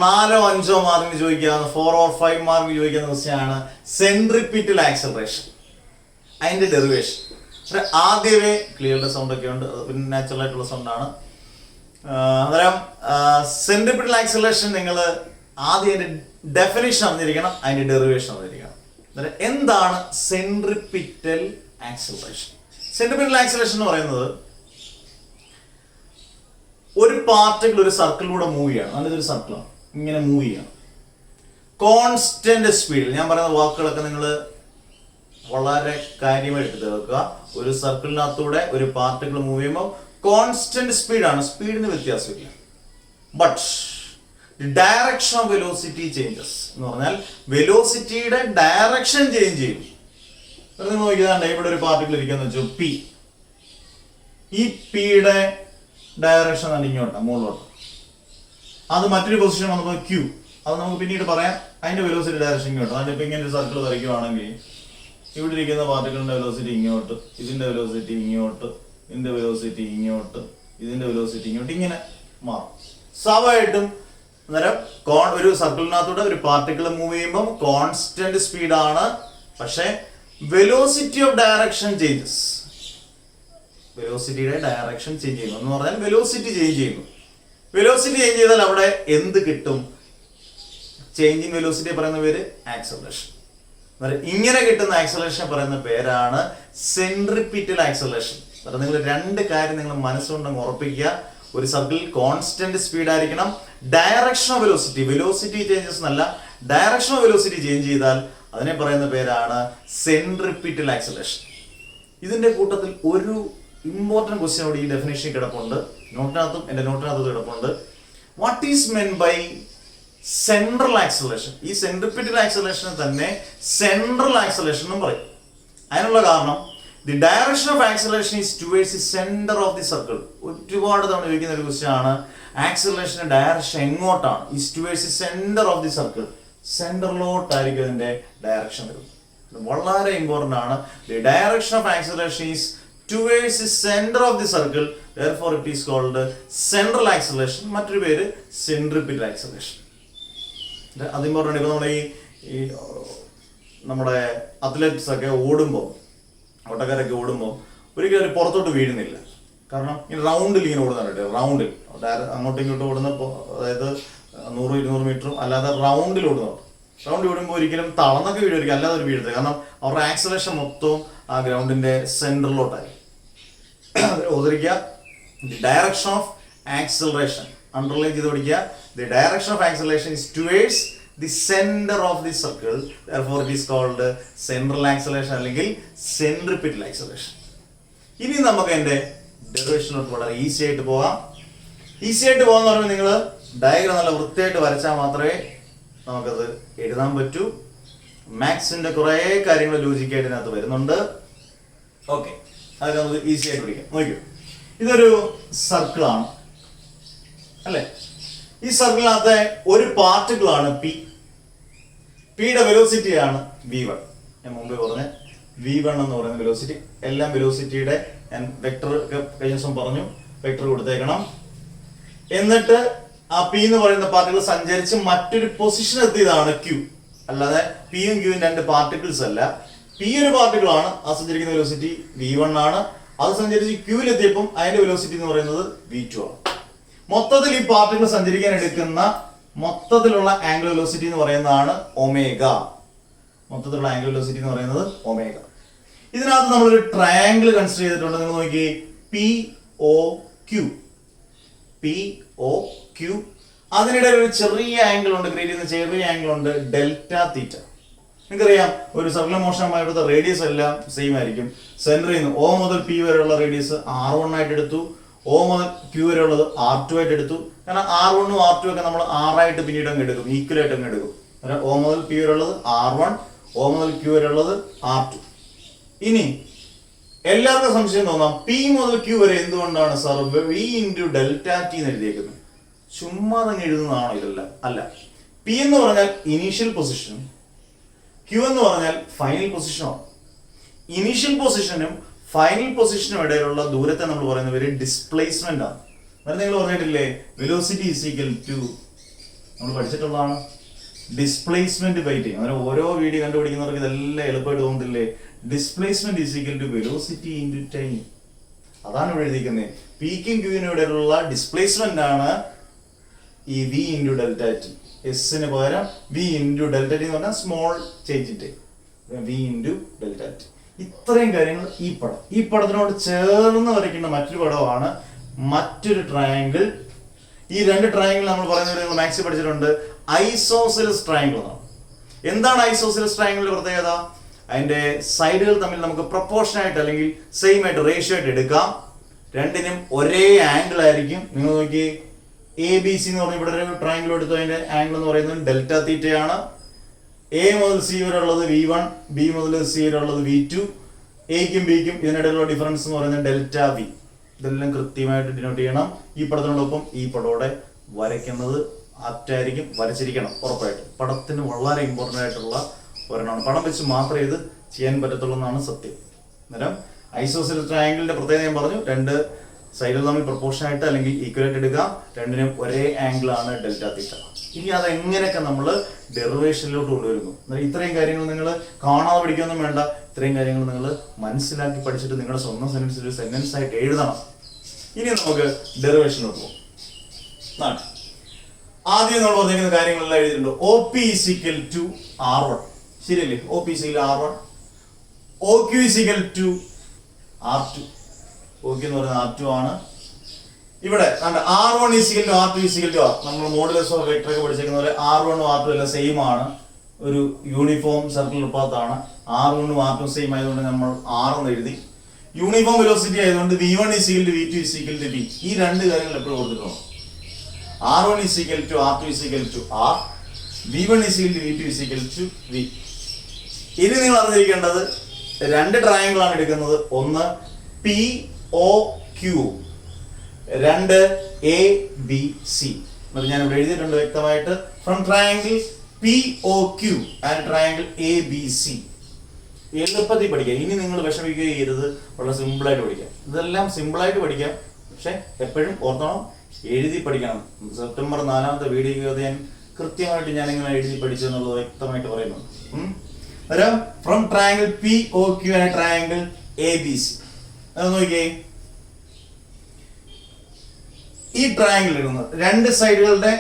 4-5 മാർക്കിന് ചോദിക്കാവുന്ന 4 or 5 മാർക്കിന് ചോദിക്കുന്ന ക്വസ്റ്റ്യൻ ആണ് സെൻട്രിപിറ്റൽ ആക്സലറേഷൻ, അതിന്റെ ഡെറിവേഷൻ. പക്ഷെ ആദ്യമേ ക്ലിയറുടെ സൗണ്ട് ഒക്കെ ഉണ്ട്, പിന്നെ നാച്ചുറൽ ആയിട്ടുള്ള സൗണ്ട് ആണ്. അന്നേരം സെൻട്രിപിറ്റൽ ആക്സലറേഷൻ നിങ്ങൾ ആദ്യം അതിന്റെ ഡെഫിനിഷൻ അറിഞ്ഞിരിക്കണം, അതിന്റെ ഡെറിവേഷൻ അറിഞ്ഞിരിക്കണം. അന്നേരം എന്താണ് സെൻട്രിപിറ്റൽ ആക്സലറേഷൻ? സെൻട്രിപിറ്റൽ ആക്സലറേഷൻ എന്ന് പറയുന്നത് ഒരു പാർട്ടിക്കിൾ ഒരു സർക്കിളിലൂടെ മൂവ് ചെയ്യാണ്. അതിൻ്റെ ഒരു സർക്കിളാണ്, ഇങ്ങനെ മൂവ് ചെയ്യണം കോൺസ്റ്റന്റ് സ്പീഡിൽ. ഞാൻ പറയുന്ന വാക്കുകളൊക്കെ നിങ്ങൾ വളരെ കാര്യമായിട്ട് എടുത്ത് വെക്കുക. ഒരു സർക്കിളിനകത്തൂടെ ഒരു പാർട്ടിക്കിൾ മൂവ് ചെയ്യുമ്പോൾ കോൺസ്റ്റന്റ് സ്പീഡാണ്, സ്പീഡിന് വ്യത്യാസമില്ല. But direction of velocity changes എന്ന് പറഞ്ഞാൽ വെലോസിറ്റിയുടെ ഡയറക്ഷൻ ചേഞ്ച് ചെയ്യും. നിങ്ങൾ നോക്കിയതാണ്ട് ഇവിടെ ഒരു പാർട്ടിക്കിൾ ഇരിക്കാന്ന് വെച്ചു പി. ഈ പിയുടെ ഡയറക്ഷൻ ആണ് ഇങ്ങോട്ടാണ്, മുകളിലോട്ട്. അത് മറ്റൊരു പൊസിഷൻ വന്നപ്പോൾ ക്യൂ, അത് നമുക്ക് പിന്നീട് പറയാം. അതിന്റെ വെലോസിറ്റി ഡയറക്ഷൻ ഇങ്ങോട്ട്. അതിന്റെ ഇപ്പൊ ഇങ്ങനെ ഒരു സർക്കിൾ വരയ്ക്കുവാണെങ്കിൽ ഇവിടെ ഇരിക്കുന്ന പാർട്ടിക്കിളിന്റെ വെലോസിറ്റി ഇങ്ങോട്ട്, ഇതിന്റെ വെലോസിറ്റി ഇങ്ങോട്ട്, ഇതിന്റെ വെലോസിറ്റി ഇങ്ങോട്ട്, ഇതിന്റെ വെലോസിറ്റി ഇങ്ങോട്ട്, ഇങ്ങനെ മാറും സ്വാഭാവികമായിട്ടും. അന്നേരം ഒരു സർക്കിളിനകത്തൂടെ ഒരു പാർട്ടിക്കിൾ മൂവ് ചെയ്യുമ്പോൾ കോൺസ്റ്റന്റ് സ്പീഡാണ്, പക്ഷെ വെലോസിറ്റി ഓഫ് ഡയറക്ഷൻ ചേഞ്ചസ്. വെലോസിറ്റിയുടെ ഡയറക്ഷൻ ചേഞ്ച് ചെയ്യുന്നു എന്ന് പറഞ്ഞാൽ വെലോസിറ്റി ചേഞ്ച് ചെയ്യുന്നു. വെലോസിറ്റി ചേഞ്ച് ചെയ്താൽ അവിടെ എന്ത് കിട്ടും? ചേഞ്ചിങ് വെലോസിറ്റി പറയുന്ന പേര് ആക്സലറേഷൻ. ഇങ്ങനെ കിട്ടുന്ന ആക്സലറേഷൻ പറയുന്ന പേരാണ് സെൻട്രിപിറ്റൽ ആക്സലറേഷൻ. നിങ്ങൾ 2 കാര്യം നിങ്ങൾ മനസ്സുകൊണ്ടങ്ങ് ഉറപ്പിക്കുക. ഒരു സർക്കിളിൽ കോൺസ്റ്റന്റ് സ്പീഡ് ആയിരിക്കണം. Direction of velocity, velocity changes എന്നല്ല, ഡയറക്ഷൻ ഓഫ് വെലോസിറ്റി ചേഞ്ച് ചെയ്താൽ അതിനെ പറയുന്ന പേരാണ് സെൻട്രിപിറ്റൽ ആക്സലറേഷൻ. ഇതിന്റെ കൂട്ടത്തിൽ ഒരു ഇമ്പോർട്ടന്റ് ക്വസ്റ്റ്യൻ കൂടി ഈ ഡെഫിനേഷൻ കിടപ്പുണ്ട്, നോട്ടിനകത്തും എന്റെ നോട്ടിനകത്തും കിടപ്പുണ്ട്. What is meant by central acceleration? ഈ സെൻട്രിപിറ്റൽ ആക്സലറേഷനെ തന്നെ സെൻട്രൽ ആക്സലറേഷൻ എന്നും പറയും. അതിനുള്ള കാരണം the direction of acceleration is towards the centre of the circle. ഒരുപാട് തവണ ചോദിക്കുന്ന ഒരു ക്വസ്റ്റ്യൻ ആണ്. ആക്സലറേഷന്റെ ഡയറക്ഷൻ എങ്ങോട്ടാണ്? Is towards the centre of the circle. സെന്ററിലോട്ടായിരിക്കും അതിന്റെ ഡയറക്ഷൻ വരുന്നത്. വളരെ ഇമ്പോർട്ടന്റ് ആണ്. The direction of acceleration is towards the centre of the circle, therefore it is called central acceleration. മറ്റൊരു പേര് സെൻട്രിപിറ്റൽ ആക്സലറേഷൻ. അത് ഇമ്പോർട്ടൻ്റ്. ഇപ്പം നമ്മുടെ ഈ നമ്മുടെ അത്ലറ്റ്സ് ഒക്കെ ഓടുമ്പോൾ, ഓട്ടക്കാരൊക്കെ ഓടുമ്പോൾ ഒരിക്കലും അവർ പുറത്തോട്ട് വീഴുന്നില്ല. കാരണം ഈ റൗണ്ടിൽ ഇങ്ങനെ ഓടുന്നുണ്ട്, റൗണ്ടിൽ അങ്ങോട്ടും ഇങ്ങോട്ടും ഓടുന്ന, അതായത് 100-200 മീറ്ററും അല്ലാതെ റൗണ്ടിൽ ഓടുന്നു. റൗണ്ടിൽ ഓടുമ്പോൾ ഒരിക്കലും തളർന്നൊക്കെ വീഴുമായിരിക്കും, അല്ലാതെ ഒരു വീഴത്തില്ല. കാരണം അവരുടെ ആക്സലേഷൻ മൊത്തവും ആ ഗ്രൗണ്ടിന്റെ സെന്ററിലോട്ടായി. ഓർത്തിരിക്കുക, the direction of acceleration underline ചെയ്ത് പഠിക്കുക. The direction of acceleration is towards the centre of the circle, therefore it is called central acceleration അല്ലെങ്കിൽ സെൻട്രിപിറ്റൽ ആക്സലറേഷൻ. ഇനി നമുക്ക് എൻ്റെ ഡെറിവേഷനിലോട്ട് വളരെ ഈസി ആയിട്ട് പോകാം. ഈസി ആയിട്ട് പോകാന്ന് പറയുമ്പോൾ നിങ്ങൾ ഡയഗ്രാം നല്ല വൃത്തിയായിട്ട് വരച്ചാൽ മാത്രമേ നമുക്കത് എഴുതാൻ പറ്റൂ. മാത്സിന്റെ കുറേ കാര്യങ്ങൾ ലോജിക്കായിട്ട് ഇതിനകത്ത് വരുന്നുണ്ട്. ഓക്കെ, അതൊക്കെ നമുക്ക് ഈസി ആയിട്ട് പഠിക്കാം. നോക്കൂ, ഇതൊരു സർക്കിളാണ് അല്ലേ? ഈ സർക്കിളിനകത്തെ ഒരു പാർട്ടിക്കിളാണ് പി. പിയുടെ വെലോസിറ്റിയാണ് v1. ഞാൻ മുമ്പേ പറഞ്ഞ v1 എന്ന് പറയുന്ന വെലോസിറ്റി. എല്ലാം വെലോസിറ്റിയുടെ ഞാൻ വെക്ടർ കഴിഞ്ഞ ദിവസം പറഞ്ഞു, വെക്ടർ കൊടുത്തേക്കണം. എന്നിട്ട് ആ പി എന്ന് പറയുന്ന പാർട്ടിക്കിൾ സഞ്ചരിച്ച് മറ്റൊരു പൊസിഷൻ എത്തിയതാണ് ക്യൂ. അല്ലാതെ പിയും ക്യൂവും രണ്ട് പാർട്ടിക്കിൾസ് അല്ല. പി ഒരു പാർട്ടിക്കിൾ ആണ്, ആ സഞ്ചരിക്കുന്ന വെലോസിറ്റി v1 ആണ്. അത് സഞ്ചരിച്ച് ക്യൂവിലെത്തിയപ്പം അതിന്റെ വെലോസിറ്റി എന്ന് പറയുന്നത് v2 ആണ്. മൊത്തത്തിൽ ഈ പാർട്ടിക്കിൾ സഞ്ചരിക്കാൻ എടുക്കുന്ന മൊത്തത്തിലുള്ള ആംഗുലർ വെലോസിറ്റി എന്ന് പറയുന്നതാണ് ഒമേഗ. മൊത്തത്തിലുള്ള ആംഗുലർ വെലോസിറ്റി എന്ന് പറയുന്നത് ഒമേഗ. ഇതിനകത്ത് നമ്മളൊരു ട്രയാംഗിൾ കൺസിഡർ ചെയ്തിട്ടുണ്ട്. നിങ്ങൾ നോക്കി, P O Q, P O Q. അതിനിടെ ഒരു ചെറിയ ആംഗിൾ ഉണ്ട്, ക്രിയേറ്റ് ചെയ്യുന്ന ചെറിയ ആംഗിൾ ഉണ്ട്, ഡെൽറ്റ തീറ്റ. നിങ്ങൾക്കറിയാം, ഒരു സർക്കുലർ മോഷനുമായിട്ട് റേഡിയസ് എല്ലാം സെയിം ആയിരിക്കും. സെന്ററിൽ നിന്ന് O മുതൽ P വരെയുള്ള റേഡിയസ് R1 ആയിട്ട് എടുത്തു, O മുതൽ Q വരെ ഉള്ളത് R2 ആയിട്ട് എടുത്തു. കാരണം R1 ഉം R2 ഒക്കെ നമ്മൾ R ആയിട്ട് പിന്നീട് അങ്ങ് എടുക്കും, ഈക്വൽ ആയിട്ട് അങ്ങ് എടുക്കും. O മുതൽ P വരെ ഉള്ളത് R1, O മുതൽ Q വരെ ഉള്ളത് R2. ഇനി എല്ലാവർക്കും സംശയം തോന്നാം, P മുതൽ Q വരെ എന്തുകൊണ്ടാണ് sir V into delta T എന്ന് എഴുതിയേക്കുന്നത്? ചുമ്മാ തന്നെ എഴുതുന്നതാണോ ഇതെല്ലാം? അല്ല. P എന്ന് പറഞ്ഞാൽ ഇനീഷ്യൽ പൊസിഷനും Q എന്ന് പറഞ്ഞാൽ ഫൈനൽ പൊസിഷനുമാണ്. ഇനീഷ്യൽ പൊസിഷനും ഫൈനൽ പൊസിഷനും ഇടയിലുള്ള ദൂരത്തെ നമ്മൾ പറയുന്ന പേര് ഡിസ്പ്ലേസ്മെന്റ് ആണ്. അതായത് നിങ്ങൾ പറഞ്ഞിട്ടില്ലേ, വെലോസിറ്റി ഈസ് ഈക്വൽ ടു, നമ്മൾ പഠിച്ചിട്ടുള്ളതാണ്, ഡിസ്പ്ലേസ്മെന്റ് ബൈ ടൈം. അങ്ങനെ ഓരോ വീഡിയോ കണ്ടുപിടിക്കുന്നവർക്ക് ഇതെല്ലാം എളുപ്പമായിട്ട് തോന്നുന്നില്ലേ? Displacement is equal to velocity into time. അതാണ് ഇവിടെ എഴുതിയിരിക്കുന്നത്. പിക്കും ക്യൂവിനും ഇടയിലുള്ള ഡിസ്പ്ലേസ്മെന്റ് ആണ് ഈ V ഇൻറ്റു ഡെൽറ്റ ടി. എസിന് പകരം V ഇൻറ്റു ഡെൽറ്റ ടി എന്ന് പറഞ്ഞാൽ small change in time, V into delta T. ഇത്രയും കാര്യങ്ങൾ ഈ പടം. ഈ പടത്തിനോട് ചേർന്ന് വരയ്ക്കേണ്ട മറ്റൊരു പടമാണ് മറ്റൊരു ട്രയാങ്കിൾ. ഈ രണ്ട് ട്രയാങ്കിൾ നമ്മൾ പറയുന്നത് നിങ്ങൾ മാത്സിൽ പഠിച്ചിട്ടുണ്ട്, ഐസോസെലസ് ട്രയാങ്കിൾ എന്നാണ്. എന്താണ് ഐസോസെലസ് ട്രയാങ്കിളിന്റെ പ്രത്യേകത? അതിന്റെ സൈഡുകൾ തമ്മിൽ നമുക്ക് പ്രൊപ്പോർഷൻ ആയിട്ട് അല്ലെങ്കിൽ സെയിം ആയിട്ട് റേഷ്യോ ആയിട്ട് എടുക്കാം. രണ്ടിനും ഒരേ ആംഗിൾ ആയിരിക്കും. നിങ്ങൾ നോക്കി, എ ബി സി എന്ന് പറഞ്ഞ ഇവിടെ ഒരു ട്രയാങ്കിൾ എടുത്തു, അതിന്റെ ആംഗിൾ എന്ന് പറയുന്നത് ഡെൽറ്റ തീറ്റയാണ്. എ മുതൽ സി വരെ ഉള്ളത് v1, ബി മുതൽ സി വരെ ഉള്ളത് v2. എക്കും ബിക്കും ഇതിനിടയിലുള്ള ഡിഫറൻസ് എന്ന് പറയുന്നത് ഡെൽറ്റ വി. ഇതെല്ലാം കൃത്യമായിട്ട് ഡിനോട്ട് ചെയ്യണം. ഈ പടത്തിനോടൊപ്പം ഈ പടോടെ വരയ്ക്കുന്നത് ആപ്റ്റായിരിക്കും, വരച്ചിരിക്കണം ഉറപ്പായിട്ട്. പടത്തിന് വളരെ ഇമ്പോർട്ടൻ്റ് ആയിട്ടുള്ള ഒരെണ്ണമാണ്. പടം വെച്ച് മാത്രമേ ഇത് ചെയ്യാൻ പറ്റത്തുള്ളൂ എന്നാണ് സത്യം. അന്നേരം ഐസോസെലസ് ട്രയാങ്കിളിന്റെ പ്രത്യേകത ഞാൻ പറഞ്ഞു, രണ്ട് സൈഡിൽ തമ്മിൽ പ്രൊപ്പോർഷൻ ആയിട്ട് അല്ലെങ്കിൽ ഈക്വലായിട്ട് എടുക്കാം. രണ്ടിനും ഒരേ ആംഗിൾ ആണ് ഡെൽറ്റ തീറ്റ. ഇനി അത് എങ്ങനെയൊക്കെ നമ്മൾ ഡെറിവേഷനിലോട്ട് കൊണ്ടുവരുന്നു. ഇത്രയും കാര്യങ്ങൾ നിങ്ങൾ കാണാതെ പഠിക്കൊന്നും വേണ്ട. ഇത്രയും കാര്യങ്ങൾ നിങ്ങൾ മനസ്സിലാക്കി പഠിച്ചിട്ട് നിങ്ങളുടെ സ്വന്തം സെന്റൻസ് ഒരു സെന്റൻസ് ആയിട്ട് എഴുതണം. ഇനി നമുക്ക് ഡെറിവേഷനിലോട്ട് പോകും. ആദ്യം നമ്മൾ പറഞ്ഞിരിക്കുന്ന കാര്യങ്ങളെല്ലാം എഴുതിയിട്ടുണ്ട്. OP ഈക്വൽ ടു R1, ശരിയല്ലേ? OP equal R1. OQ equal to R2. OQ എന്ന് പറയുന്നത് R2 ആണ്. ഇവിടെ R1 equal to R2 equal to R. നമ്മൾ മോഡുലസ് ഓഫ് വെക്ടർ ഒക്കെ പഠിച്ചിരിക്കുന്ന പോലെ R1 ഉം R2 എല്ലാം സെയിം ആണ്. ഒരു യൂണിഫോം സർക്കുലർ പാത്താണ്. R1 ഉം R2 സെയിം ആയതുകൊണ്ട് നമ്മൾ R എന്ന് എഴുതി. യൂണിഫോം വെലോസിറ്റി ആയതുകൊണ്ട് V1 equal to V2 equal to V. ഈ രണ്ട് കാര്യങ്ങൾ എപ്പോഴും കൊടുത്തിട്ടുണ്ട്. R1 equal to R2 equal to R, V1 equal to V2 equal to V. ഇനി നിങ്ങൾ അറിഞ്ഞിരിക്കേണ്ടത് രണ്ട് ട്രയാങ്കിൾ ആണ് എടുക്കുന്നത്. ഒന്ന് POQ, രണ്ട് ABC. ഞാൻ ഇവിടെ എഴുതിയിട്ടുണ്ട് വ്യക്തമായിട്ട്. From triangle POQ and triangle ABC. എളുപ്പത്തിൽ പഠിക്കാം. ഇനി നിങ്ങൾ വിഷമിക്കുകയും ചെയ്യരുത്, വളരെ സിമ്പിളായിട്ട് പഠിക്കാം. ഇതെല്ലാം സിമ്പിളായിട്ട് പഠിക്കാം, പക്ഷെ എപ്പോഴും ഓർത്തണം, എഴുതി പഠിക്കണം. സെപ്റ്റംബർ 4-ാമത്തെ വീഡിയോ ഞാൻ കൃത്യമായിട്ട് ഞാൻ ഇങ്ങനെ എഴുതി പഠിച്ചു എന്നുള്ളത് വ്യക്തമായിട്ട് പറയുന്നുണ്ട്. From triangle P O Q and triangle A b C. അത് നോക്കിയേ, ഈ ട്രയാങ്കിൾ എടുക്കുന്നത് രണ്ട് സൈഡുകളുടെ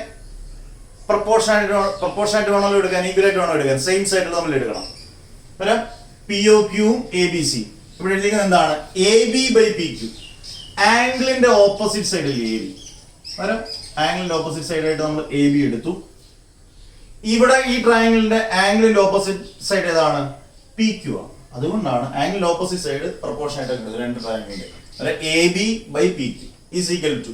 പ്രപ്പോർഷനായിട്ട് വേണമല്ലോ എടുക്കാൻ, ഈക്വലായിട്ട് വേണോ എടുക്കാൻ, സെയിം സൈഡിൽ നമ്മൾ എടുക്കണം. പി ഒ ക്യൂവും എ ബി സി. ഇവിടെ എഴുതിക്കുന്നത് എന്താണ്? A B by p q. ആംഗിളിന്റെ ഓപ്പോസിറ്റ് സൈഡിൽ എ ബി. ആംഗിളിന്റെ ഓപ്പോസിറ്റ് സൈഡായിട്ട് നമ്മൾ എ ബി എടുത്തു. ഇവിടെ ഈ ട്രയാങ്കിളിന്റെ ആംഗിളിന്റെ ഓപ്പോസിറ്റ് സൈഡ് ഏതാണ്? പി ക്യു ആണ്. അതുകൊണ്ടാണ് ആംഗിളിന്റെ ഓപ്പോസിറ്റ് സൈഡ് പ്രപ്പോർഷനായിട്ട് എടുക്കുന്നത് രണ്ട് ട്രയാങ്കിളിന്റെ. A B by p q is equal to,